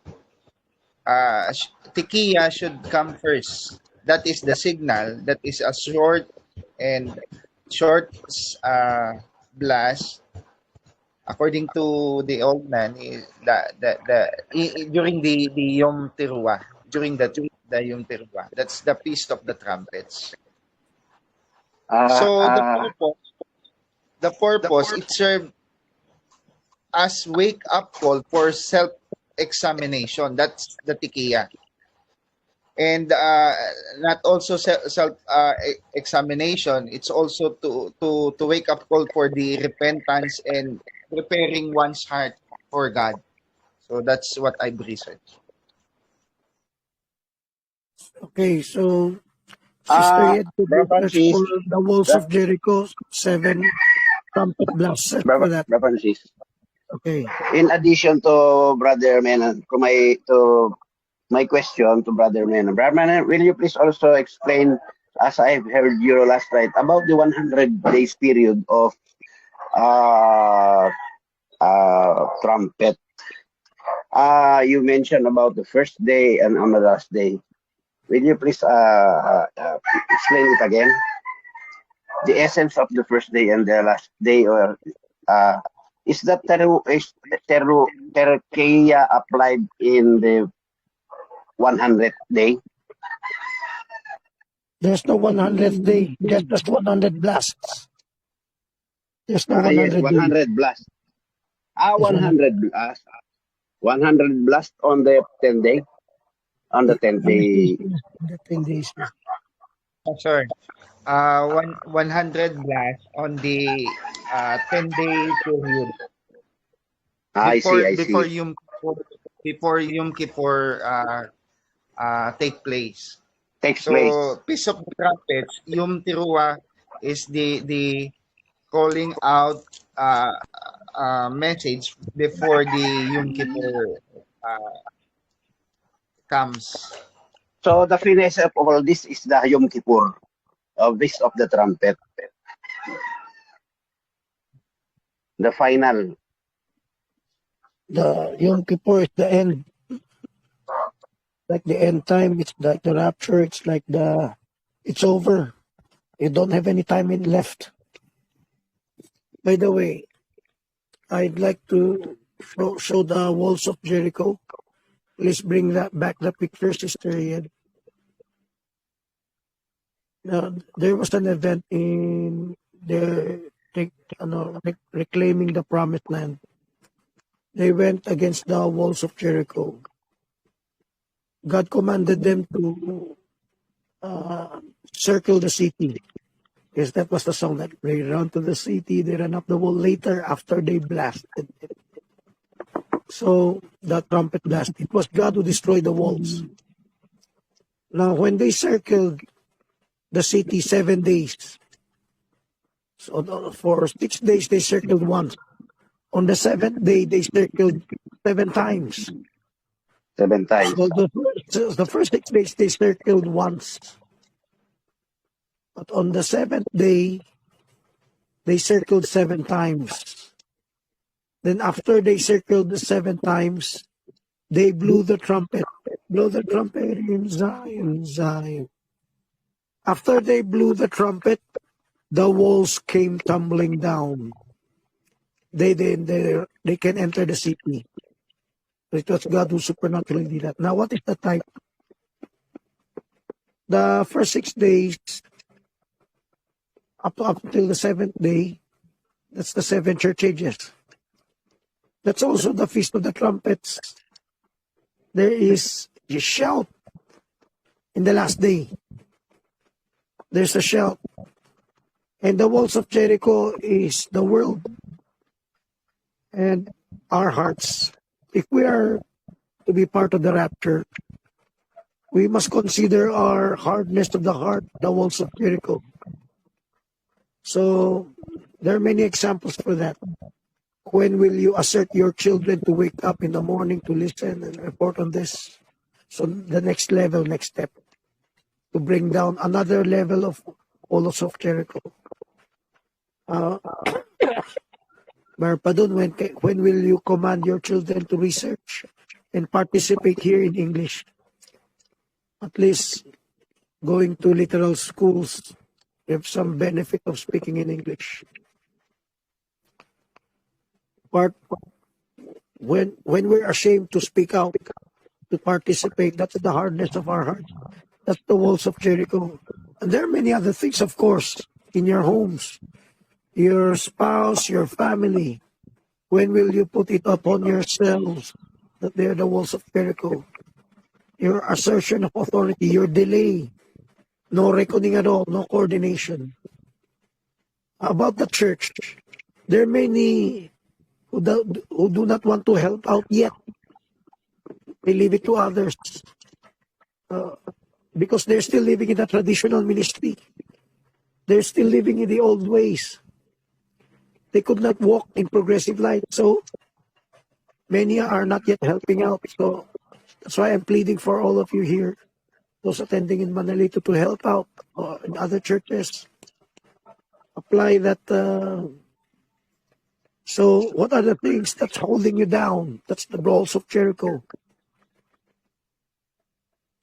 Tikiya should come first. That is the signal. That is a short blast. According to the old man, during the Yom Teruah, during the Yom Teruah, that's the Feast of the Trumpets. So the purpose, it served as wake up call for self examination. That's the Tikiya. And not also self examination, it's also to wake up call for the repentance and preparing one's heart for God. So that's what I've researched. Okay, so Sister Yed, could you Brother search Francis, for the walls of Jericho, 7 trumpet blasts? Search for that. Brother Francis. Okay. In addition to Brother Menon, to my question to Brother Menon. Brother Menon, will you please also explain, as I've heard you last night, about the 100 days period of trumpet? You mentioned about the first day and on the last day. Will you please explain it again? The essence of the first day and the last day, or is that Terukeia applied in the 100th day? There's no 100th day, just 100 blasts. There's no Yes, 100 day. 100 blast. Yes, 100 blast. 100 blast on the 10th day. On the 10th day. The 10 days. Sorry. 100 blast on the 10-day period. I see. Before Yom Kippur take place. Takes So place. Feast of the Trumpets, Yom Teruah is the calling out message before the Yom Kippur comes. So the finish of all this is the Yom Kippur, Feast of the Trumpet. The final. The Yom Kippur is the end. Like the end time, it's like the rapture, it's like it's over. You don't have any time left. By the way, I'd like to show the walls of Jericho. Please bring back the picture, Sister Yed. Now, there was an event in reclaiming the promised land. They went against the walls of Jericho. God commanded them to circle the city. Yes, that was the song that they run to the city, they ran up the wall later after they blasted it. So the trumpet blast, it was God who destroyed the walls. Now, when they circled the city 7 days, so for 6 days they circled once. On the 7th day, they circled 7 times. 7 times. So the first 6 days they circled once. But on the 7th day, they circled 7 times. Then after they circled the 7 times, they blew the trumpet. Blow the trumpet in Zion, Zion. After they blew the trumpet, the walls came tumbling down. They can enter the city. It was God who supernaturally did that. Now, what is the type? The first 6 days, up until the seventh day, that's the 7 church ages. That's also the Feast of the Trumpets. There is a shout in the last day. There's a shout. And the walls of Jericho is the world and our hearts. If we are to be part of the rapture, we must consider our hardness of the heart, the walls of Jericho. So there are many examples for that. When will you assert your children to wake up in the morning to listen and report on this? So the next level, next step, to bring down another level of walls of Jericho. Padun, when will you command your children to research and participate here in English? At least going to literal schools have some benefit of speaking in English. But when we're ashamed to speak out, to participate, that's the hardness of our heart. That's the walls of Jericho. And there are many other things, of course, in your homes, your spouse, your family. When will you put it upon yourselves that they're the walls of Jericho? Your assertion of authority, your delay, no reckoning at all, no coordination. About the church, there are many who do not want to help out yet. They leave it to others because they're still living in the traditional ministry. They're still living in the old ways. They could not walk in progressive light. So many are not yet helping out. So that's why I'm pleading for all of you here, those attending in Manalito, to help out in other churches. Apply that. So what are the things that's holding you down? That's the walls of Jericho.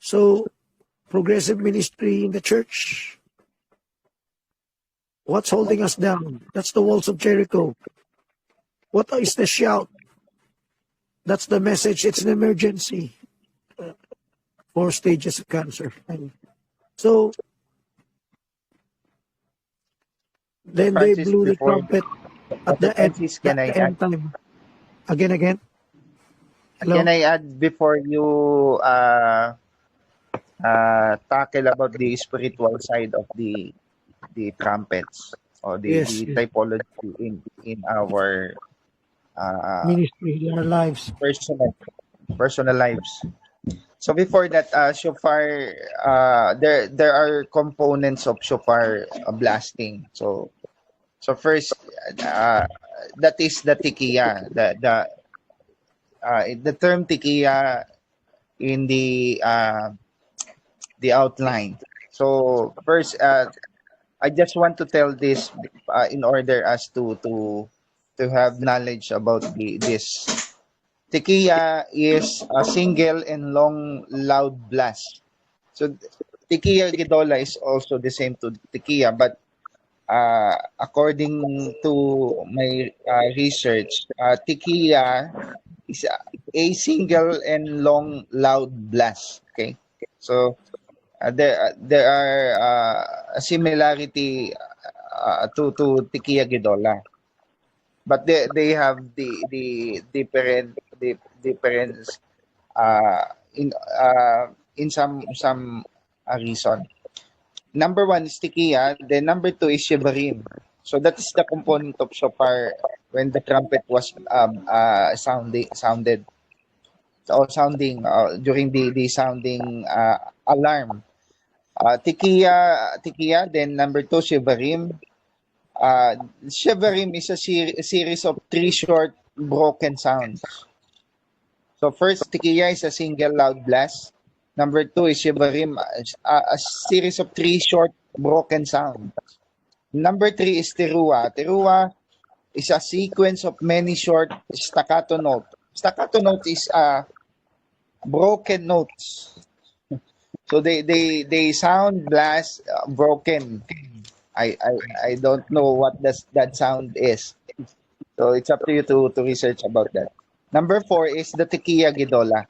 So progressive ministry in the church, what's holding us down? That's the walls of Jericho. What is the shout? That's the message. It's an emergency. 4 stages of cancer. And so then they Francis, blew the before trumpet at the end, Francis, can I end add? time. Again. Hello? Can I add before you tackle about the spiritual side of the trumpets or the Yes. typology in our Ministry, their lives. personal lives. So before that, shofar, there are components of shofar blasting. So first, that is the tikiya. The term tikiya in the outline. So first, I just want to tell this in order as to have knowledge about this. Tikiya is a single and long loud blast. So Tikiya Gidola is also the same to Tikiya, but according to my research, Tikiya is a single and long loud blast. Okay, so there are a similarity to Tikiya Gidola, but they have the difference in some reason. Number 1 is Tikiya, then number 2 is Shevarim. So that is the component of shofar when the trumpet was sounded or sounding during the sounding alarm. Tikiya, then number 2 Shevarim. Shevarim is a series of 3 short broken sounds. So first, Tikiya is a single loud blast. Number 2 is Shevarim, a series of 3 short broken sounds. Number 3 is Teruah. Teruah is a sequence of many short staccato notes. Staccato note is broken notes. So they sound blast broken. I don't know what that sound is. So it's up to you to research about that. Number 4 is the Tequila Gidola.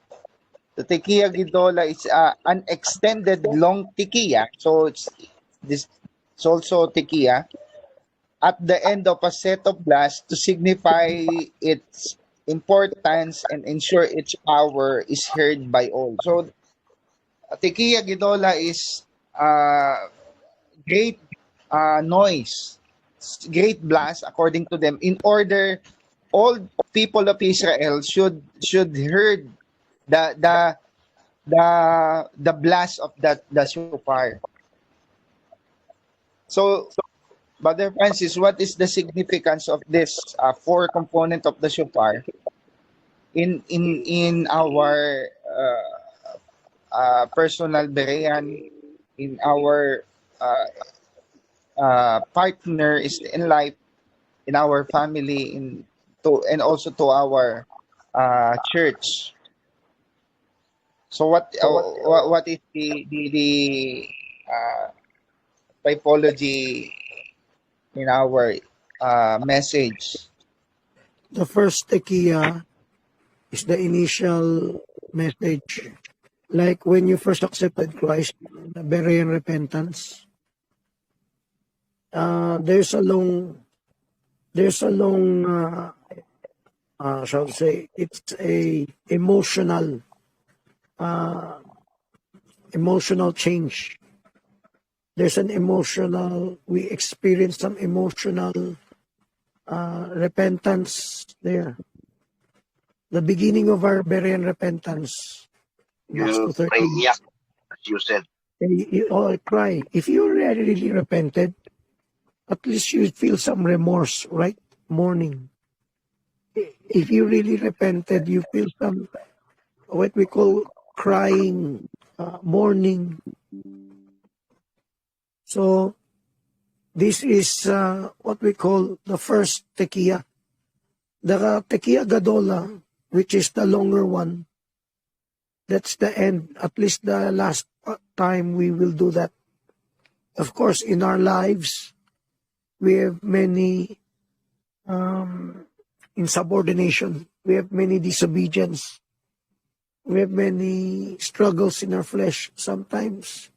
The Tequila Gidola is an extended long tequila. So it's also tequila at the end of a set of blasts to signify its importance and ensure its power is heard by all. So Tequila Gidola is great noise, great blast according to them. In order, all people of Israel should heard the the blast of the shofar. So, Brother Francis, what is the significance of this 4 component of the shofar in our personal Berean, in our partner is in life, in our family, and also to our church? So what is the typology in our message? The first tekiya is the initial message. Like when you first accepted Christ, the Berean repentance. There's a long, shall I say, it's a emotional change. There's an emotional, we experience some emotional repentance there. The beginning of our Berean repentance, Acts You 2:13. pray, yeah, as you said. You all cry. If you really repented, at least you feel some remorse, right? Mourning. If you really repented, you feel some, what we call crying, mourning. So, this is what we call the first tekiya. The tekiya gadola, which is the longer one, that's the end, at least the last time we will do that. Of course, in our lives, we have many insubordination. We have many disobedience. We have many struggles in our flesh. Sometimes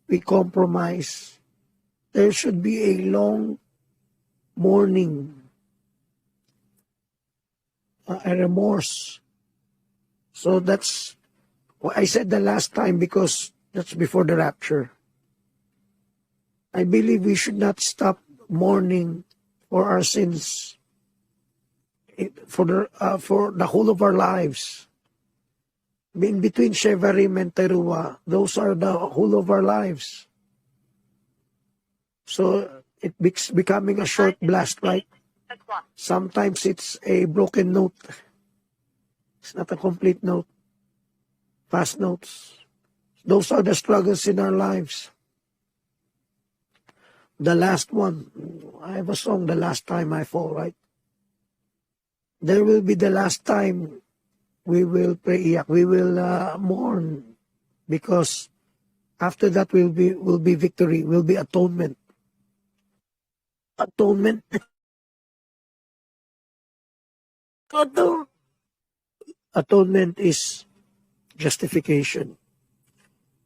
we compromise. There should be a long mourning, a remorse. So that's what I said the last time, because that's before the rapture. I believe we should not stop mourning for our sins for the whole of our lives. In between Shevarim and Teruah, those are the whole of our lives. So it's becoming a short blast, right? Sometimes it's a broken note. It's not a complete note. Fast notes. Those are the struggles in our lives. The last one, I have a song, The Last Time I Fall, right? There will be the last time we will pray, we will mourn, because after that will be victory, will be atonement. Atonement. Atonement is justification.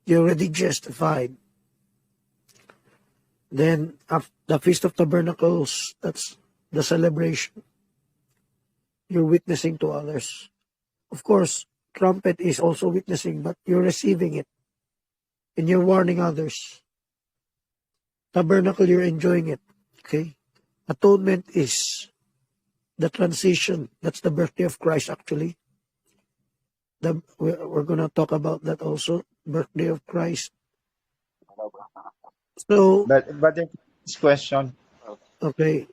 You're already justified. Then the Feast of Tabernacles, that's the celebration. You're witnessing to others. Of course, trumpet is also witnessing, but you're receiving it. And you're warning others. Tabernacle, you're enjoying it. Okay? Atonement is the transition. That's the birthday of Christ, actually. We're going to talk about that also. Birthday of Christ. So, But this question, okay.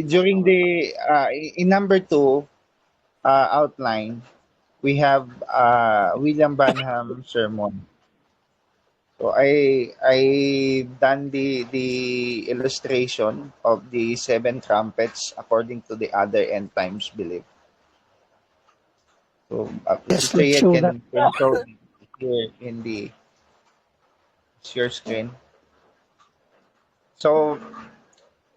during the in number 2 outline, we have William Branham sermon. So I done the illustration of the 7 trumpets according to the other end times belief. So Yes, Sister let's Yed show that. can show here in the share screen. So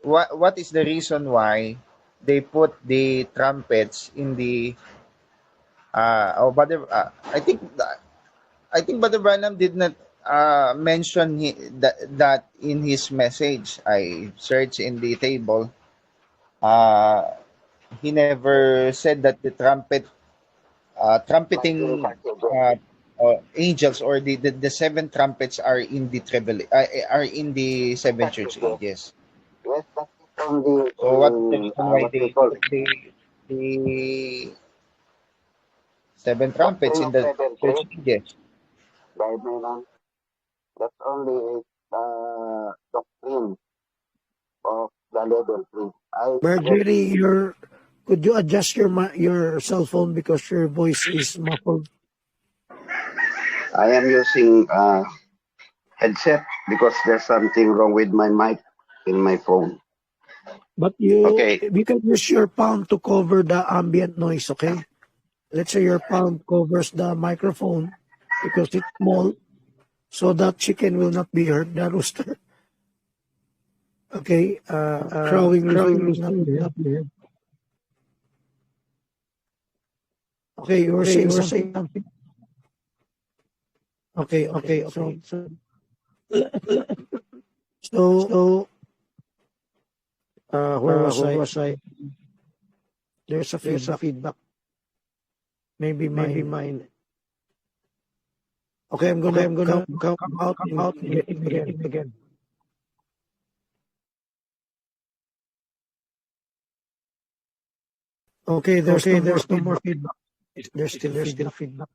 what is the reason why they put the trumpets in the I think Brother Branham did not mention that in his message. I searched in the table. He never said that the trumpeting angels or the seven trumpets are in the are in the seven church ages. Yes, that's only So what is the in reason why what we call the seven trumpets in Doctrine of the Seven church Faith ages? by Menon. That's only doctrine of the level 3. I suggest Marjorie, could you adjust your cell phone because your voice is muffled? I am using headset because there's something wrong with my mic in my phone. But you Okay. can use your palm to cover the ambient noise, okay? Let's say your palm covers the microphone because it's small, so that chicken will not be heard, the rooster. Okay, crowing will not be heard. Okay, you were saying something. Okay. So, where was I? There's a feedback. Maybe mine. Okay, I'm gonna come out again. Okay, there's no more feedback. There's still feedback.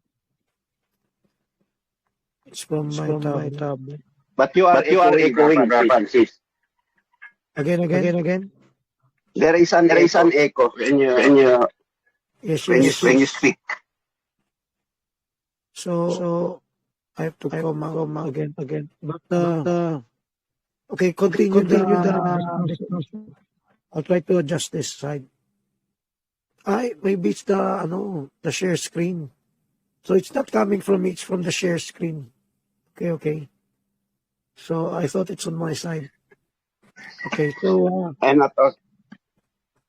It's from my tablet. But you are echoing, Brother Francis. Again. There is an echo when you Yes, when you speak. So I have to come out again. But okay, continue the I'll try to adjust this side. Maybe it's the share screen. So it's not coming from me, it's from the share screen. Okay. So I thought it's on my side. Okay, so I'm not.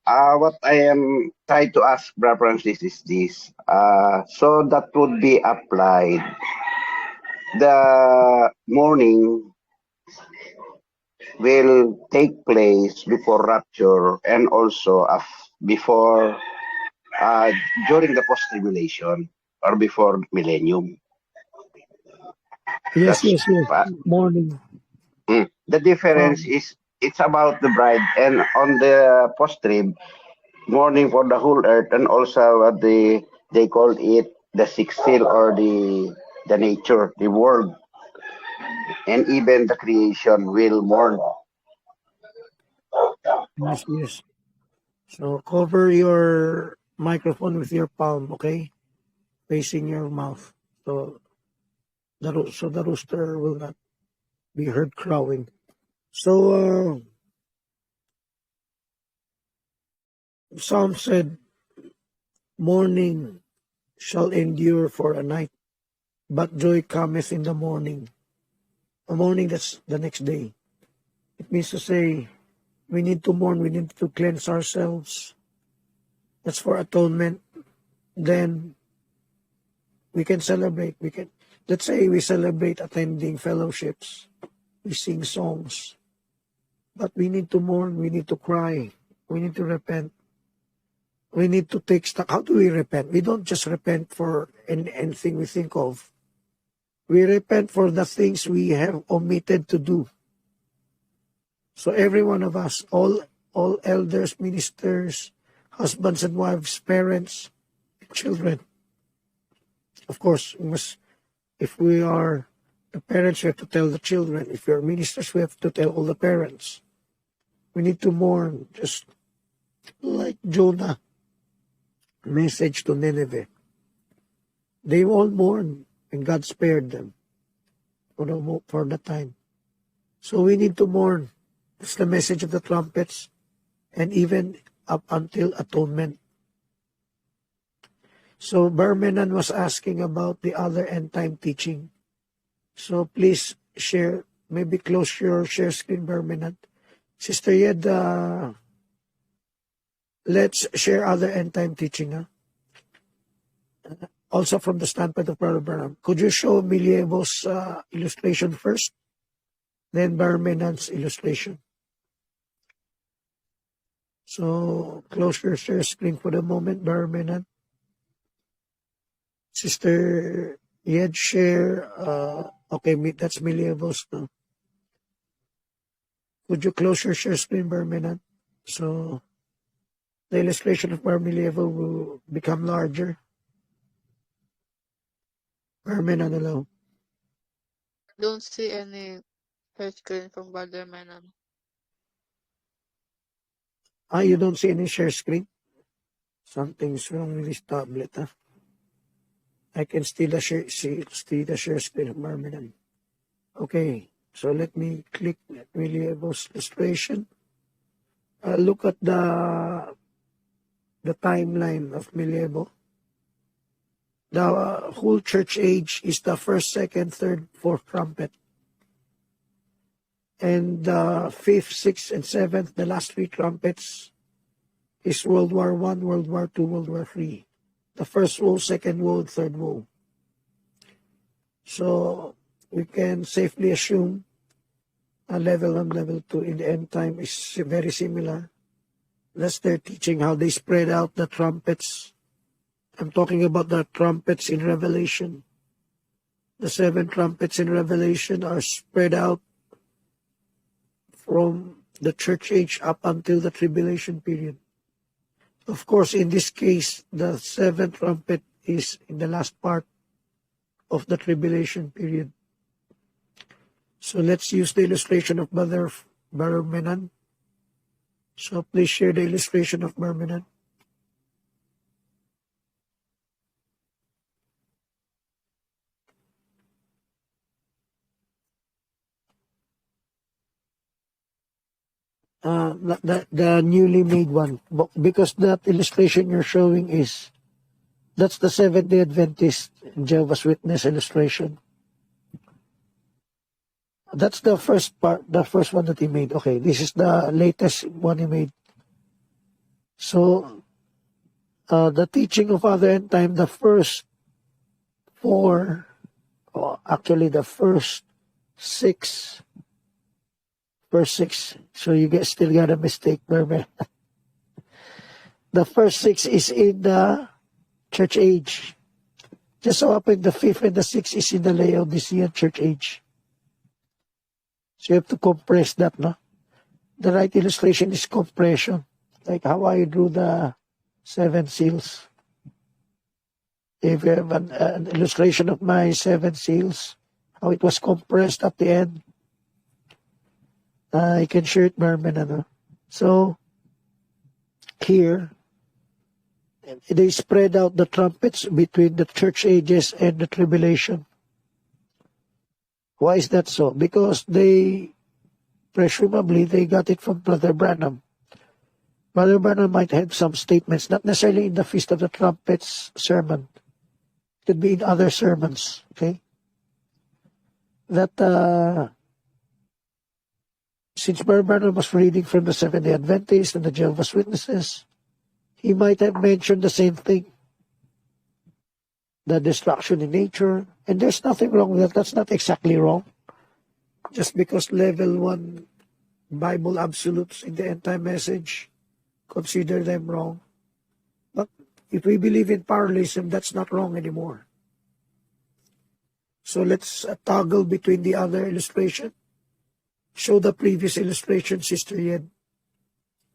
What I am trying to ask, Brother Francis, is this. So that would be applied. The mourning will take place before rapture and also before during the post-tribulation or before millennium. yes. Uh, Morning. The difference is it's about the bride, and on the post-trib, mourning for the whole earth, and also what they call it the sixth seal or the nature, the world, and even the creation will mourn. Yes. So cover your microphone with your palm, okay? Facing your mouth. So the rooster will not be heard crowing. So Psalm said, "Mourning shall endure for a night, but joy cometh in the morning." A morning, that's the next day. It means to say, we need to mourn, we need to cleanse ourselves. That's for atonement. Then we can celebrate. Let's say we celebrate attending fellowships. We sing songs. But we need to mourn, we need to cry, we need to repent. We need to take stock. How do we repent? We don't just repent for anything we think of. We repent for the things we have omitted to do. So every one of us, all elders, ministers, husbands and wives, parents, children. Of course, if we are the parents, we have to tell the children. If we are ministers, we have to tell all the parents. We need to mourn, just like Jonah. Message to Nineveh. They all mourned, and God spared them for the time. So we need to mourn. That's the message of the trumpets, and even up until atonement. So Barmenan was asking about the other end time teaching. So please share maybe close your share screen, Berminant. Sister Yed, let's share other end time teaching. Also from the standpoint of Brother Branham. Could you show Milievo's illustration first? Then Berminant's illustration. So close your share screen for the moment, Berminant. Sister Yed, share. Okay, that's Milievo's now. Would you close your share screen, Berminant? So the illustration of Milievo will become larger. Berminant alone. Don't see any share screen from Brother Branham. You don't see any share screen? Something's wrong with this tablet, huh? I can see the share screen of Berminant. Okay, so let me click Milievo's illustration. Look at the timeline of Milievo. The whole church age is the first, second, third, fourth trumpet. And the fifth, sixth, and seventh, the last three trumpets, is World War I, World War II, World War III. The first woe, second woe, third woe. So we can safely assume a level 1, level 2 in the end time is very similar. That's their teaching, how they spread out the trumpets. I'm talking about the trumpets in Revelation. The 7 trumpets in Revelation are spread out from the church age up until the tribulation period. Of course, in this case, the 7th trumpet is in the last part of the tribulation period. So let's use the illustration of Brother Berminant. So please share the illustration of Berminant. The newly made one, because that illustration you're showing that's the Seventh-day Adventist Jehovah's Witness illustration. That's the first part, the first one that he made. Okay, this is the latest one he made. So, the teaching of Other End Time, the first 4, actually the first 6, verse 6. So you still got a mistake, Berman. The first 6 is in the church age. Just so happen the 5th and the 6th is in the Laodicean church age. So you have to compress that, no? The right illustration is compression. Like how I drew the 7 seals. If you have an illustration of my 7 seals, how it was compressed at the end, I can share it, Berman. So, here, they spread out the trumpets between the church ages and the tribulation. Why is that so? Because presumably, they got it from Brother Branham. Brother Branham might have some statements, not necessarily in the Feast of the Trumpets sermon. It could be in other sermons, okay? That, since Brother Branham was reading from the Seventh-day Adventists and the Jehovah's Witnesses, he might have mentioned the same thing. The destruction in nature. And there's nothing wrong with that. That's not exactly wrong. Just because level 1 Bible absolutes in the end-time message, consider them wrong. But if we believe in parallelism, that's not wrong anymore. So let's toggle between the other illustration. Show the previous illustration, Sister Yed.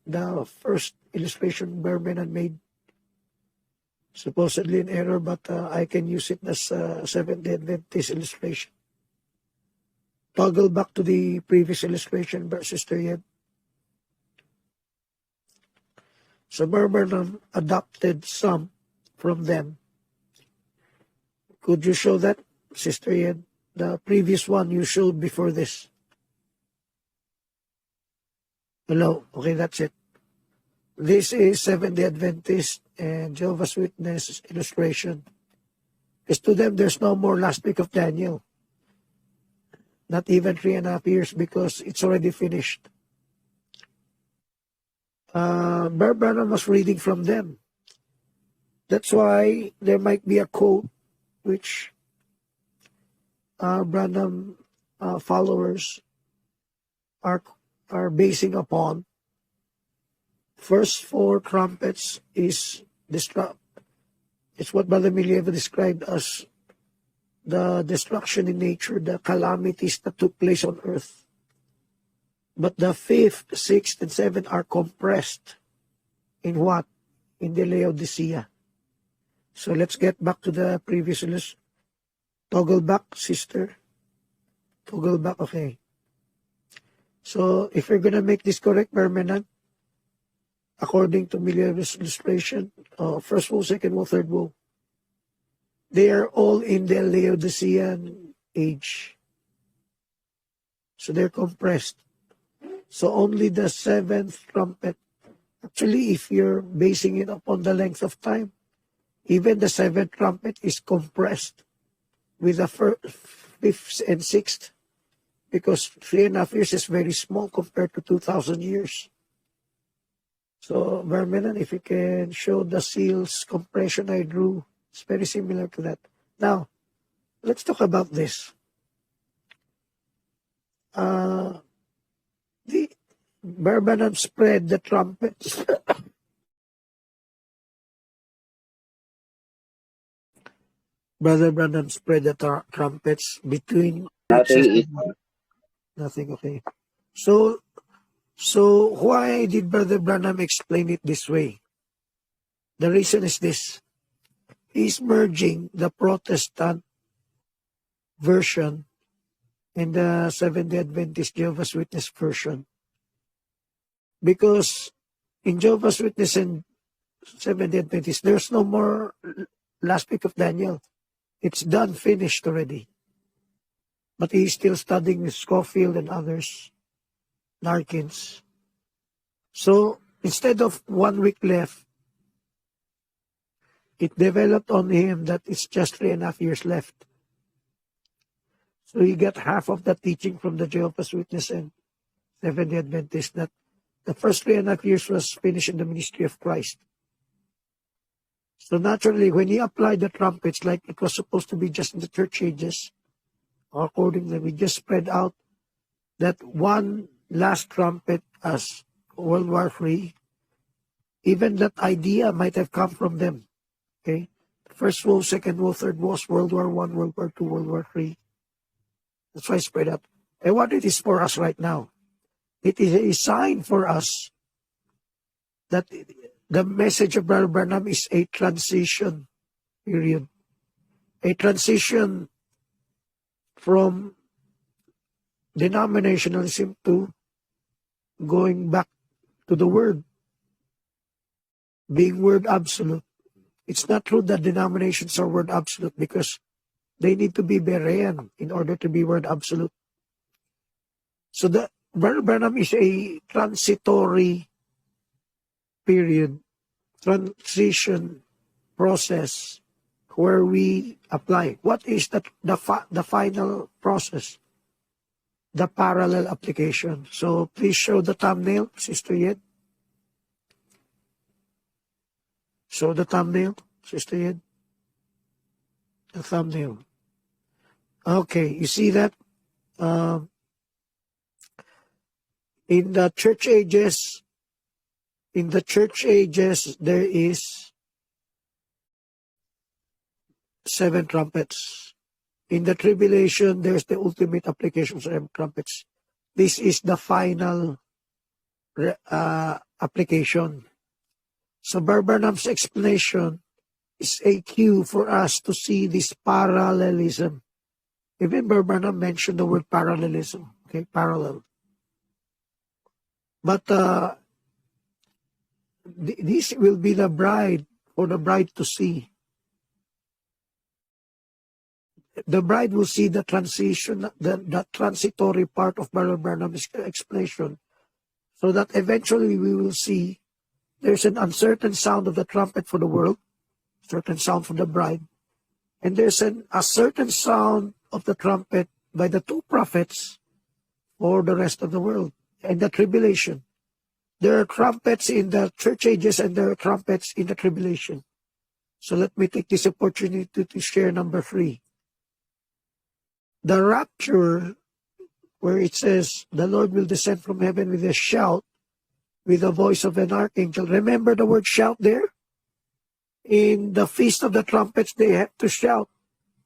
The first illustration Berman had made. Supposedly an error, but I can use it as a Seventh-day Adventist illustration. Toggle back to the previous illustration, Sister Yed. So Berman adopted some from them. Could you show that, Sister Yed? The previous one you showed before this. Hello, okay, that's it. This is Seventh-day Adventist and Jehovah's Witness illustration. Because to them, there's no more last week of Daniel. Not even 3.5 years because it's already finished. Brother Branham was reading from them. That's why there might be a quote which Branham followers are basing upon. First 4 trumpets is it's what Brother Milieva described as the destruction in nature, the calamities that took place on earth. But the 5th, 6th, and 7th are compressed in what? In the Laodicea. So let's get back to the previous list. Toggle back, sister. Toggle back, okay. So if you're going to make this correct, permanent, according to Milieva's illustration, first woe, second woe, third woe, they are all in the Laodicean age. So they're compressed. So only the 7th trumpet, actually if you're basing it upon the length of time, even the 7th trumpet is compressed with the 5th and 6th, because 3.5 years is very small compared to 2,000 years. So, Vermenan, if you can show the seals compression I drew, it's very similar to that. Now, let's talk about this. The Vermenan spread the trumpets. Brother Branham spread the trumpets between... Nothing, okay. So why did Brother Branham explain it this way? The reason is this. He's merging the Protestant version and the Seventh-day Adventist Jehovah's Witness version. Because in Jehovah's Witness and Seventh-day Adventist, there's no more last week of Daniel. It's done, finished already. But he's still studying with Scofield and others, Larkins. So instead of 1 week left, it developed on him that it's just 3.5 years left. So he got half of the teaching from the Jehovah's Witness and Seventh-day Adventist, that the first 3.5 years was finished in the ministry of Christ. So naturally, when he applied the trumpets, like it was supposed to be just in the church ages, accordingly, we just spread out that one last trumpet as World War III. Even that idea might have come from them. Okay, first woe, second woe, third woe, World War I, World War II, World War III. That's why I spread out. And what it is for us right now, it is a sign for us that the message of Brother Branham is a transition period, a transition from denominationalism to going back to the Word, being Word absolute. It's not true that denominations are Word absolute, because they need to be Berean in order to be Word absolute. So the Brother Branham is a transitory period, transition process where we apply. What is the final process? The parallel application. So please show the thumbnail, Sister Yed. Show the thumbnail, Sister Yed. The thumbnail. Okay, you see that? In the church ages, there is 7 trumpets. In the tribulation, there's the ultimate application of 7 trumpets. This is the final application. So Branham's explanation is a cue for us to see this parallelism. Even Branham mentioned the word parallelism, okay, parallel. But this will be the bride, for the bride to see. The bride will see the transition, the transitory part of Brother Branham's explanation, so that eventually we will see there's an uncertain sound of the trumpet for the world, certain sound for the bride, and there's a certain sound of the trumpet by the two prophets for the rest of the world and the tribulation. There are trumpets in the church ages and there are trumpets in the tribulation. So let me take this opportunity to share number 3. The rapture, where it says, the Lord will descend from heaven with a shout, with the voice of an archangel. Remember the word shout there? In the Feast of the Trumpets, they had to shout.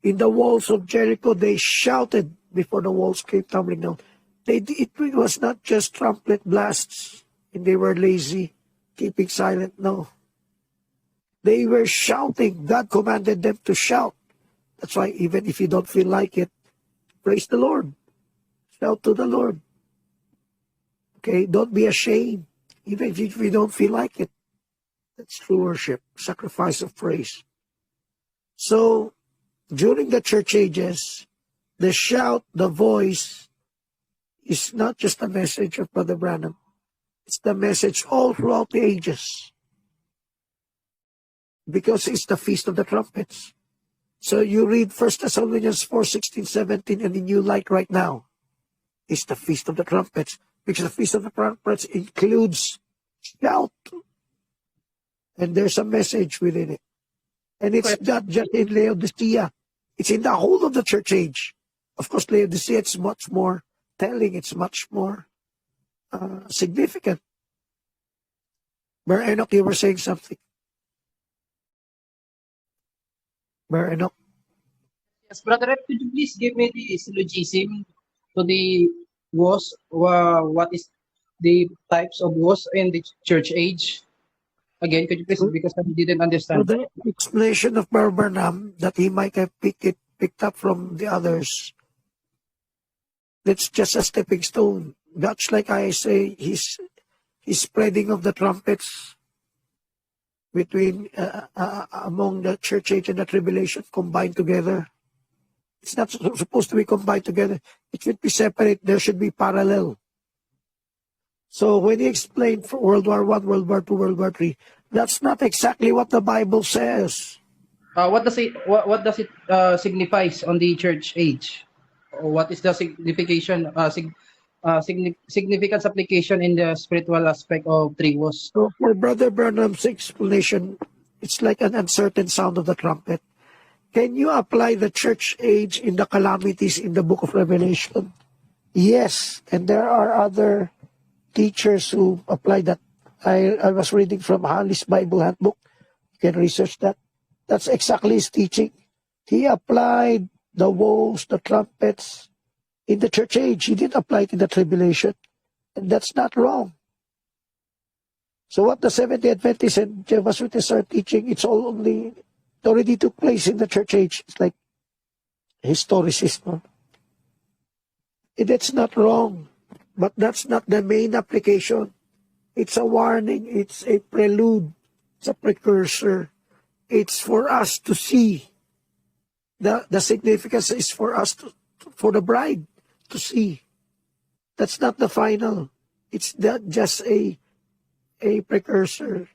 In the walls of Jericho, they shouted before the walls came tumbling down. It was not just trumpet blasts, and they were lazy, keeping silent. No. They were shouting. God commanded them to shout. That's why even if you don't feel like it, praise the Lord. Shout to the Lord. Okay, don't be ashamed. Even if you don't feel like it. That's true worship, sacrifice of praise. So, during the church ages, the shout, the voice, is not just a message of Brother Branham. It's the message all throughout the ages. Because it's the Feast of the Trumpets. So you read 1 Thessalonians 4:16-17 in the New Light right now. It's the Feast of the Trumpets. Because the Feast of the Trumpets includes shout. And there's a message within it. And it's not just in Laodicea. It's in the whole of the church age. Of course, Laodicea, it's much more telling. It's much more significant. Brother Enoch, you were saying something. Brother Enoch. Yes, Brother Rep, could you please give me the syllogism to the woes? What is the types of woes in the church age? Again, could you please, because I didn't So understand. the explanation of Brother Branham that he might have picked up from the others, that's just a stepping stone. That's like I say, he's spreading of the trumpets between among the church age and the tribulation combined together. It's not supposed to be combined together. It should be separate. There should be parallel. So when he explained for World War I, World War II, World War III, that's not exactly what the Bible says. What does it signifies on the church age? Or what is the signification significance application in the spiritual aspect of three woes? So for Brother Branham's explanation, it's like an uncertain sound of the trumpet. Can you apply the church age in the calamities in the book of Revelation? Yes, and there are other teachers who apply that. I was reading from Holly's Bible Handbook. You can research that. That's exactly his teaching. He applied the woes, the trumpets in the church age. He didn't apply it in the tribulation. And that's not wrong. So what the Seventh-day Adventists and Jehovah's Witnesses are teaching, it already took place in the church age. It's like historicism. That's not wrong. But that's not the main application. It's a warning. It's a prelude. It's a precursor. It's for us to see. The significance is for us for the bride to see. That's not the final. It's not just a precursor.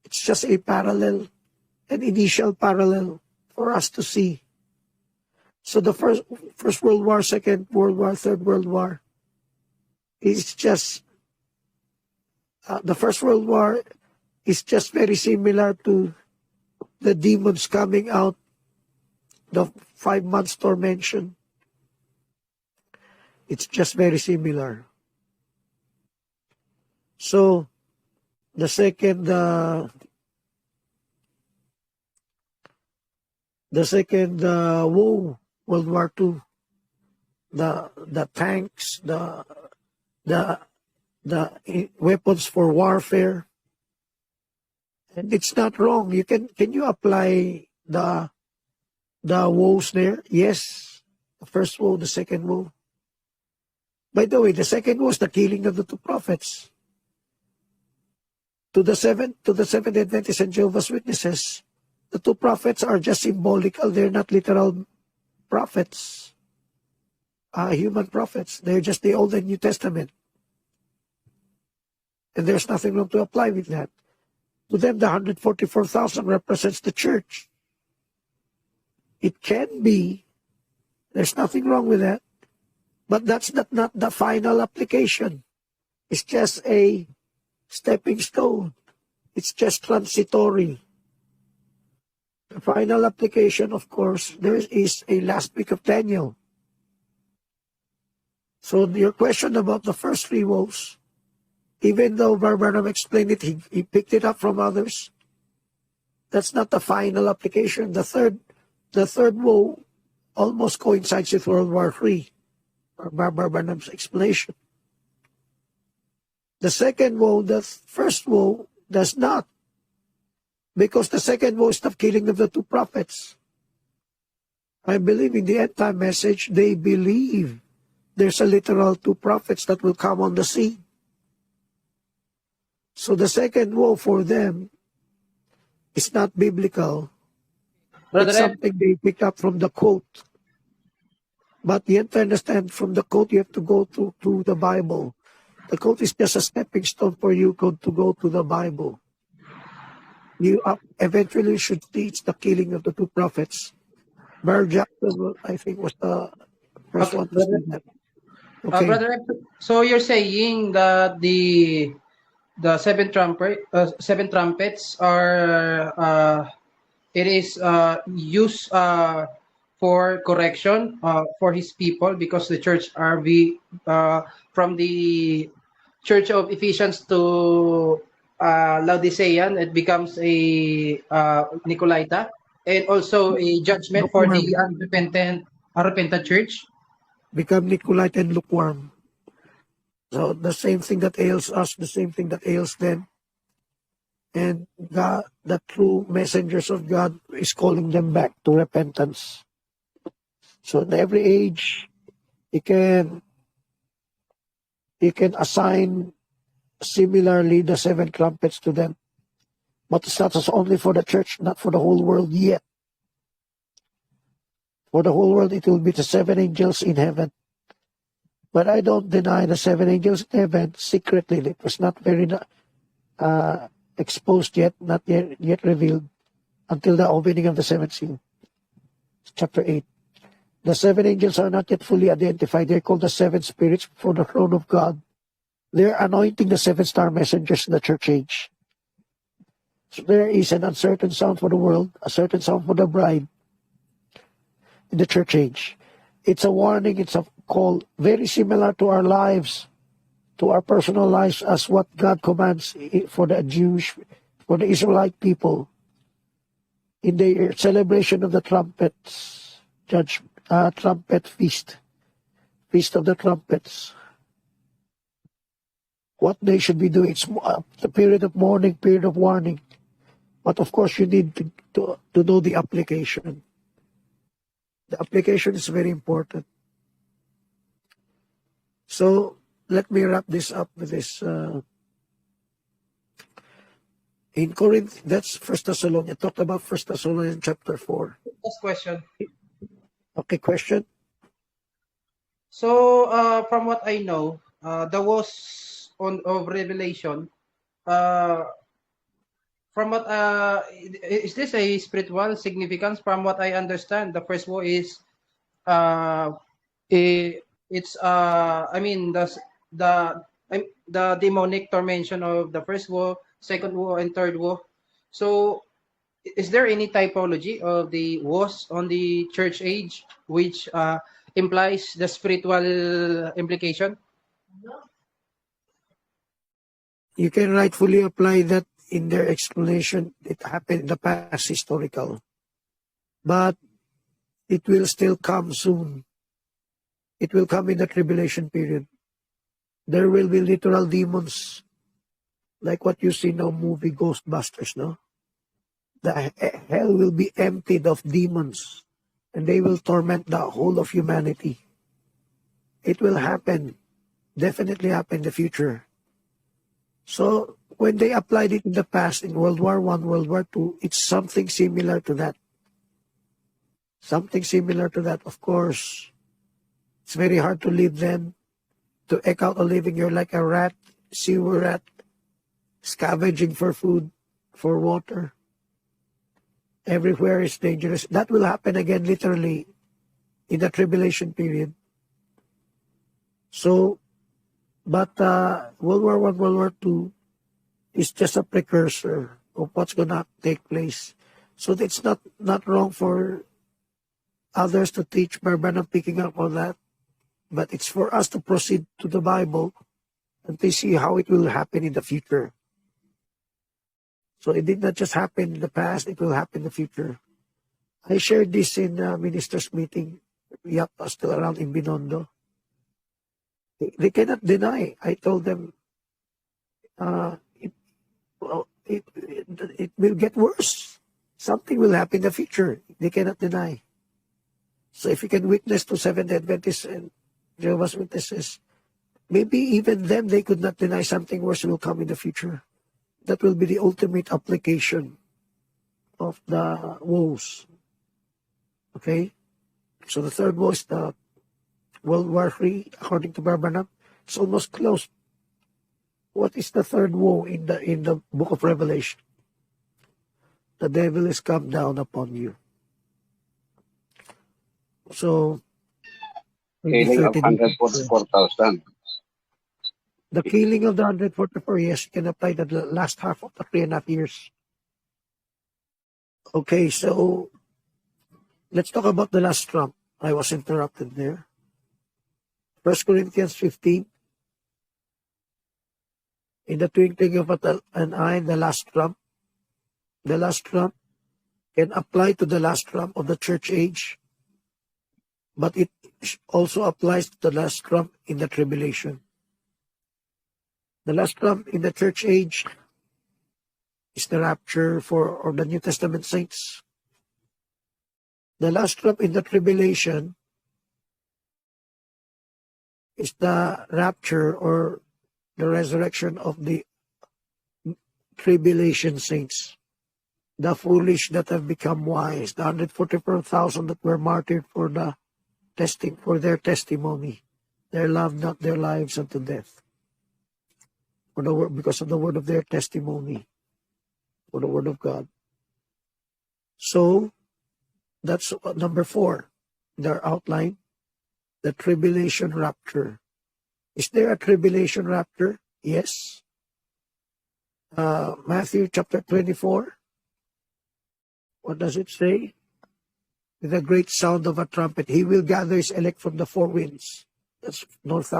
It's just a parallel, an initial parallel for us to see. So the first World War, Second World War, Third World War, is just the First World War is just very similar to the demons coming out, the 5 months tormention. It's just very similar. So the second woe, World War II, the tanks, the weapons for warfare, and it's not wrong. Can you apply the woes there? Yes, the first woe, the second woe. By the way, the second woe is the killing of the two prophets. To the Seventh Adventists and Jehovah's Witnesses, the two prophets are just symbolical. They're not literal prophets, human prophets. They're just the Old and New Testament. And there's nothing wrong to apply with that. To them, the 144,000 represents the church. It can be. There's nothing wrong with that. But that's not the final application. It's just a stepping stone. It's just transitory. The final application, of course, there is a last week of Daniel. So your question about the first three woes, even though Branham explained it, he picked it up from others. That's not the final application. The third woe almost coincides with World War III, or Branham's explanation. The second woe, the first woe, does not. Because the second woe is the killing of the two prophets. I believe in the end time message, they believe there's a literal two prophets that will come on the scene. So the second woe for them is not biblical. Brother It's Ed, something they picked up from the quote. But you have to understand, from the quote, you have to go to the Bible. The quote is just a stepping stone for you to go to the Bible. You eventually should teach the killing of the two prophets. Bar Jackson, I think, was the first okay, one to say that. Okay. Brother Ed, so you're saying that the seven trumpets are it is used for correction for his people, because the church are from the church of Ephesians to Laodicean, it becomes a Nicolaita, and also a judgment for the unrepentant church. Become Nicolite and lukewarm. So the same thing that ails us, the same thing that ails them. And God, the true messengers of God, is calling them back to repentance. So in every age, you can assign similarly the seven trumpets to them. But it's not only for the church, not for the whole world yet. For the whole world, it will be the seven angels in heaven. But I don't deny the seven angels in heaven secretly. It was not very exposed yet, not yet revealed until the opening of the seventh seal. Chapter 8. The seven angels are not yet fully identified. They're called the seven spirits before the throne of God. They're anointing the seven-star messengers in the church age. So there is an uncertain sound for the world, a certain sound for the bride in the church age. It's a warning, it's a call, very similar to our lives, to our personal lives, as what God commands for the Jewish, for the Israelite people in the celebration of the trumpets, trumpet feast of the trumpets. What they should be doing, it's the period of mourning, period of warning. But of course, you need to know the application. The application is very important. So let me wrap this up with this. In Corinth, that's 1 Thessalonians. Talked about 1 Thessalonians chapter 4. Last question. Okay, question? So from what I know, the woes of Revelation, from what is this a spiritual significance? From what I understand, the first woe is it's I mean the demonic tormentation of the first woe, second woe, and third woe. So is there any typology of the woes on the church age which implies the spiritual implication? You can rightfully apply that in their explanation. It happened in the past, historical. But it will still come soon. It will come in the tribulation period. There will be literal demons, like what you see in the movie Ghostbusters, no? The hell will be emptied of demons, and they will torment the whole of humanity. It will happen, definitely happen in the future. So when they applied it in the past, in World War I, World War II, it's something similar to that. Something similar to that. Of course, it's very hard to live then. To eke out a living, you're like a rat, sewer rat, scavenging for food, for water. Everywhere is dangerous. That will happen again literally in the tribulation period. So, but World War I, World War II is just a precursor of what's gonna take place. So it's not wrong for others to teach Barbanam picking up on that, but it's for us to proceed to the Bible and to see how it will happen in the future. So it did not just happen in the past, it will happen in the future. I shared this in a minister's meeting, still around in Binondo. They cannot deny. I told them it will get worse. Something will happen in the future. They cannot deny. So if you can witness to Seventh-day Adventists and Jehovah's Witnesses, maybe even them, they could not deny something worse will come in the future. That will be the ultimate application of the woes. Okay? So the third woe is the World War III, according to Barbanam. It's almost close. What is the third woe in the book of Revelation? The devil is come down upon you. So, maybe Killing of 30 days. 144,000. The killing of the 144, yes, you can apply the last half of the 3.5 years. Okay, so let's talk about the last trump. I was interrupted there. 1 Corinthians 15. In the twinkling of an eye, the last trump can apply to the last trump of the church age, but it also applies to the last trump in the tribulation. The last trump in the church age is the rapture or the New Testament saints. The last trump in the tribulation is the rapture or the resurrection of the tribulation saints, the foolish that have become wise, the 144,000 that were martyred for their testimony. They loved not their lives unto death, because of the word of their testimony, for the word of God. So that's number 4, their outline, the tribulation rapture. Is there a tribulation rapture? Yes. Matthew chapter 24. What does it say? With a great sound of a trumpet, he will gather his elect from the 4 winds. That's north,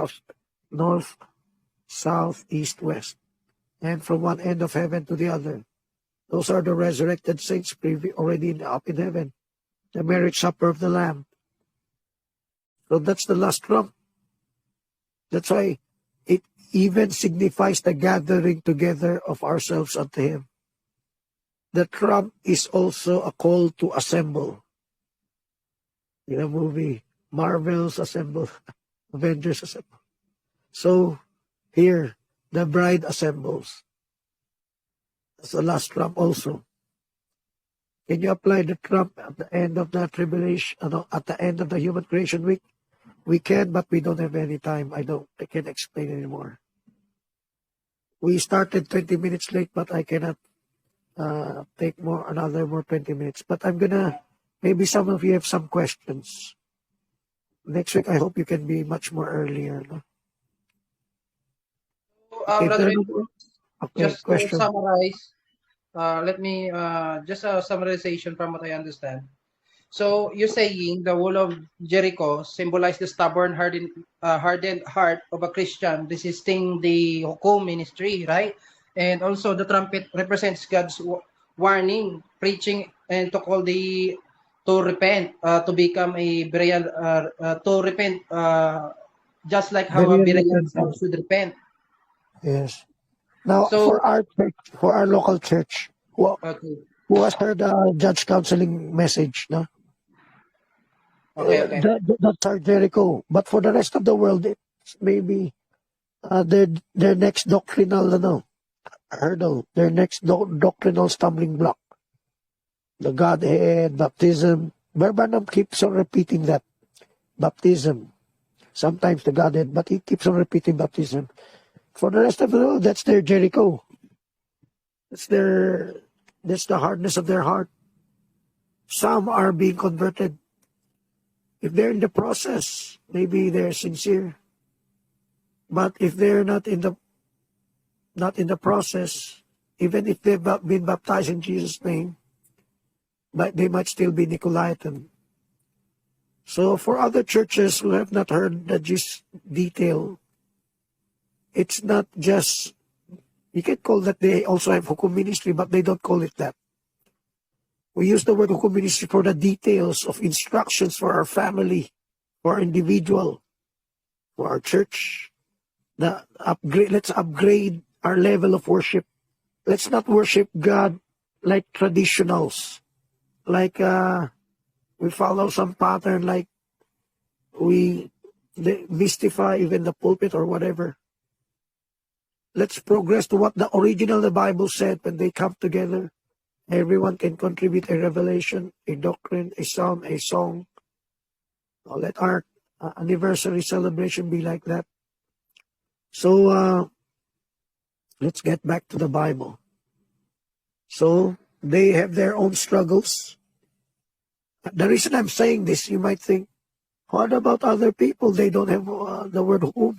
south, east, west. And from one end of heaven to the other. Those are the resurrected saints already up in heaven. The marriage supper of the Lamb. So that's the last trump. That's why it even signifies the gathering together of ourselves unto him. The trump is also a call to assemble. In a movie, Marvel's assemble, Avengers assemble. So here, the bride assembles. That's the last trump also. Can you apply the trump at the end of the tribulation, at the end of the human creation week? We can, but we don't have any time. I can't explain anymore. We started 20 minutes late, but I cannot take another 20 minutes. But maybe some of you have some questions. Next week, I hope you can be much more earlier. No? Okay, Brother, okay, just question. to summarize, let me just a summarization from what I understand. So you're saying the wall of Jericho symbolized the stubborn, hardened heart of a Christian resisting the Hukum ministry, right? And also the trumpet represents God's warning, preaching, and to call to repent, to become a Berean, to repent, just like how a Berean should repent. Yes. Now, So, for our church, for our local church, who has heard the judge counseling message, no? Okay. That's our Jericho. But for the rest of the world, it's maybe their next doctrinal hurdle, their next doctrinal stumbling block. The Godhead, baptism. Barbanam keeps on repeating that. Baptism. Sometimes the Godhead, but he keeps on repeating baptism. For the rest of the world, that's their Jericho. That's the hardness of their heart. Some are being converted. If they're in the process, maybe they're sincere. But if they're not in the process, even if they've been baptized in Jesus' name, but they might still be Nicolaitan. So for other churches who have not heard this detail, it's not just, you can call that they also have hukum ministry, but they don't call it that. We use the word hukum ministry for the details of instructions for our family, for our individual, for our church. Let's upgrade our level of worship. Let's not worship God like traditionals, like we follow some pattern, like they mystify even the pulpit or whatever. Let's progress to what the original the Bible said when they come together. Everyone can contribute a revelation, a doctrine, a psalm, a song. Let our anniversary celebration be like that. So let's get back to the Bible. So they have their own struggles. The reason I'm saying this, you might think, what about other people? They don't have the word home.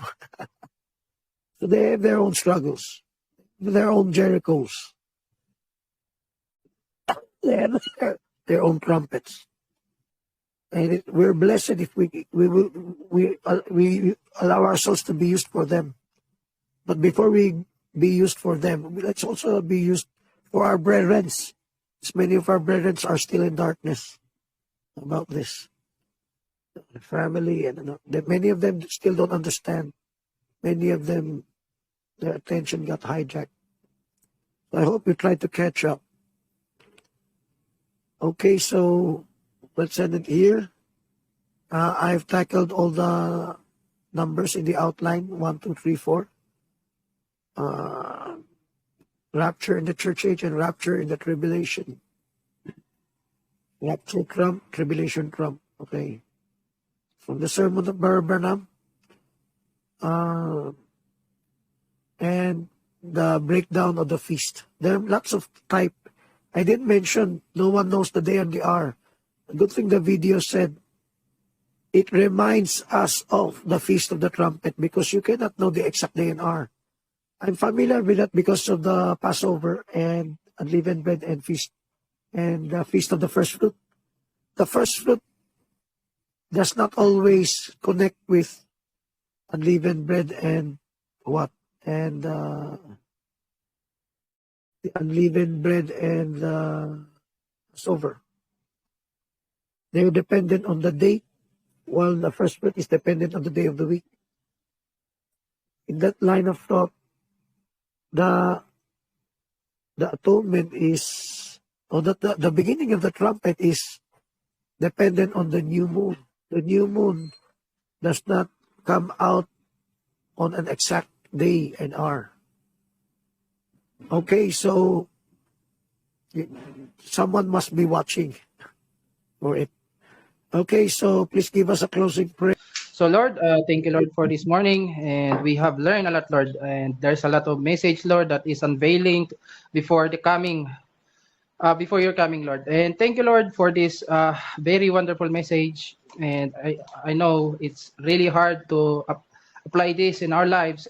So they have their own struggles, their own Jerichos. They have their own trumpets. And we're blessed if we allow ourselves to be used for them. But before we be used for them, let's also be used for our brethren. Many of our brethren are still in darkness about this. The family, and many of them still don't understand. Many of them, their attention got hijacked. I hope you try to catch up. Okay, so let's end it here. I've tackled all the numbers in the outline, 1, 2, 3, 4. Rapture in the church age and rapture in the tribulation. Rapture trump, tribulation trump. Okay. From the Sermon of Branham, and the breakdown of the feast. There are lots of type. I didn't mention, no one knows the day and the hour. A good thing the video said, it reminds us of the Feast of the Trumpet because you cannot know the exact day and hour. I'm familiar with that because of the Passover and unleavened bread and feast, and the Feast of the First Fruit. The first fruit does not always connect with unleavened bread and what? And the unleavened bread and Passover. They're dependent on the date, while the first fruit is dependent on the day of the week. In that line of thought, the atonement is, or the beginning of the trumpet is dependent on the new moon. The new moon does not come out on an exact day and hour. Okay, so someone must be watching for it. Okay, so please give us a closing prayer. So Lord, thank you, Lord, for this morning, and we have learned a lot, Lord, and there's a lot of message, Lord, that is unveiling before the coming, before your coming, Lord. And thank you, Lord, for this very wonderful message. And I know it's really hard to apply this in our lives.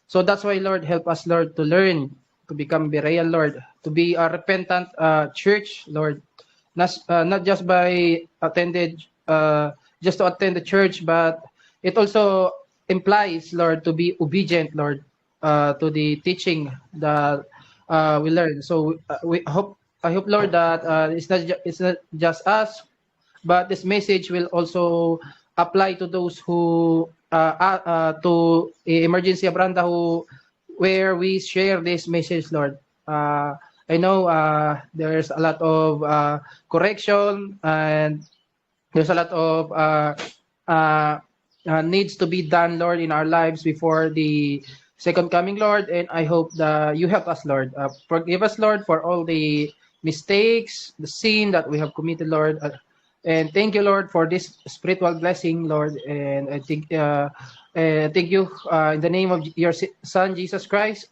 So that's why, Lord, help us, Lord, to learn to become Berean, Lord, to be a repentant church, Lord, not just by just to attend the church, but it also implies, Lord, to be obedient, Lord, to the teaching that we learn. So I hope, Lord, that it's not just us, but this message will also apply to those who to Emergency Abranda where we share this message, Lord. I know there's a lot of correction, and there's a lot of needs to be done, Lord, in our lives before the second coming, Lord. And I hope that you help us, Lord. Forgive us, Lord, for all the mistakes, the sin that we have committed, Lord. And thank you, Lord, for this spiritual blessing, Lord. And I thank you in the name of your Son, Jesus Christ.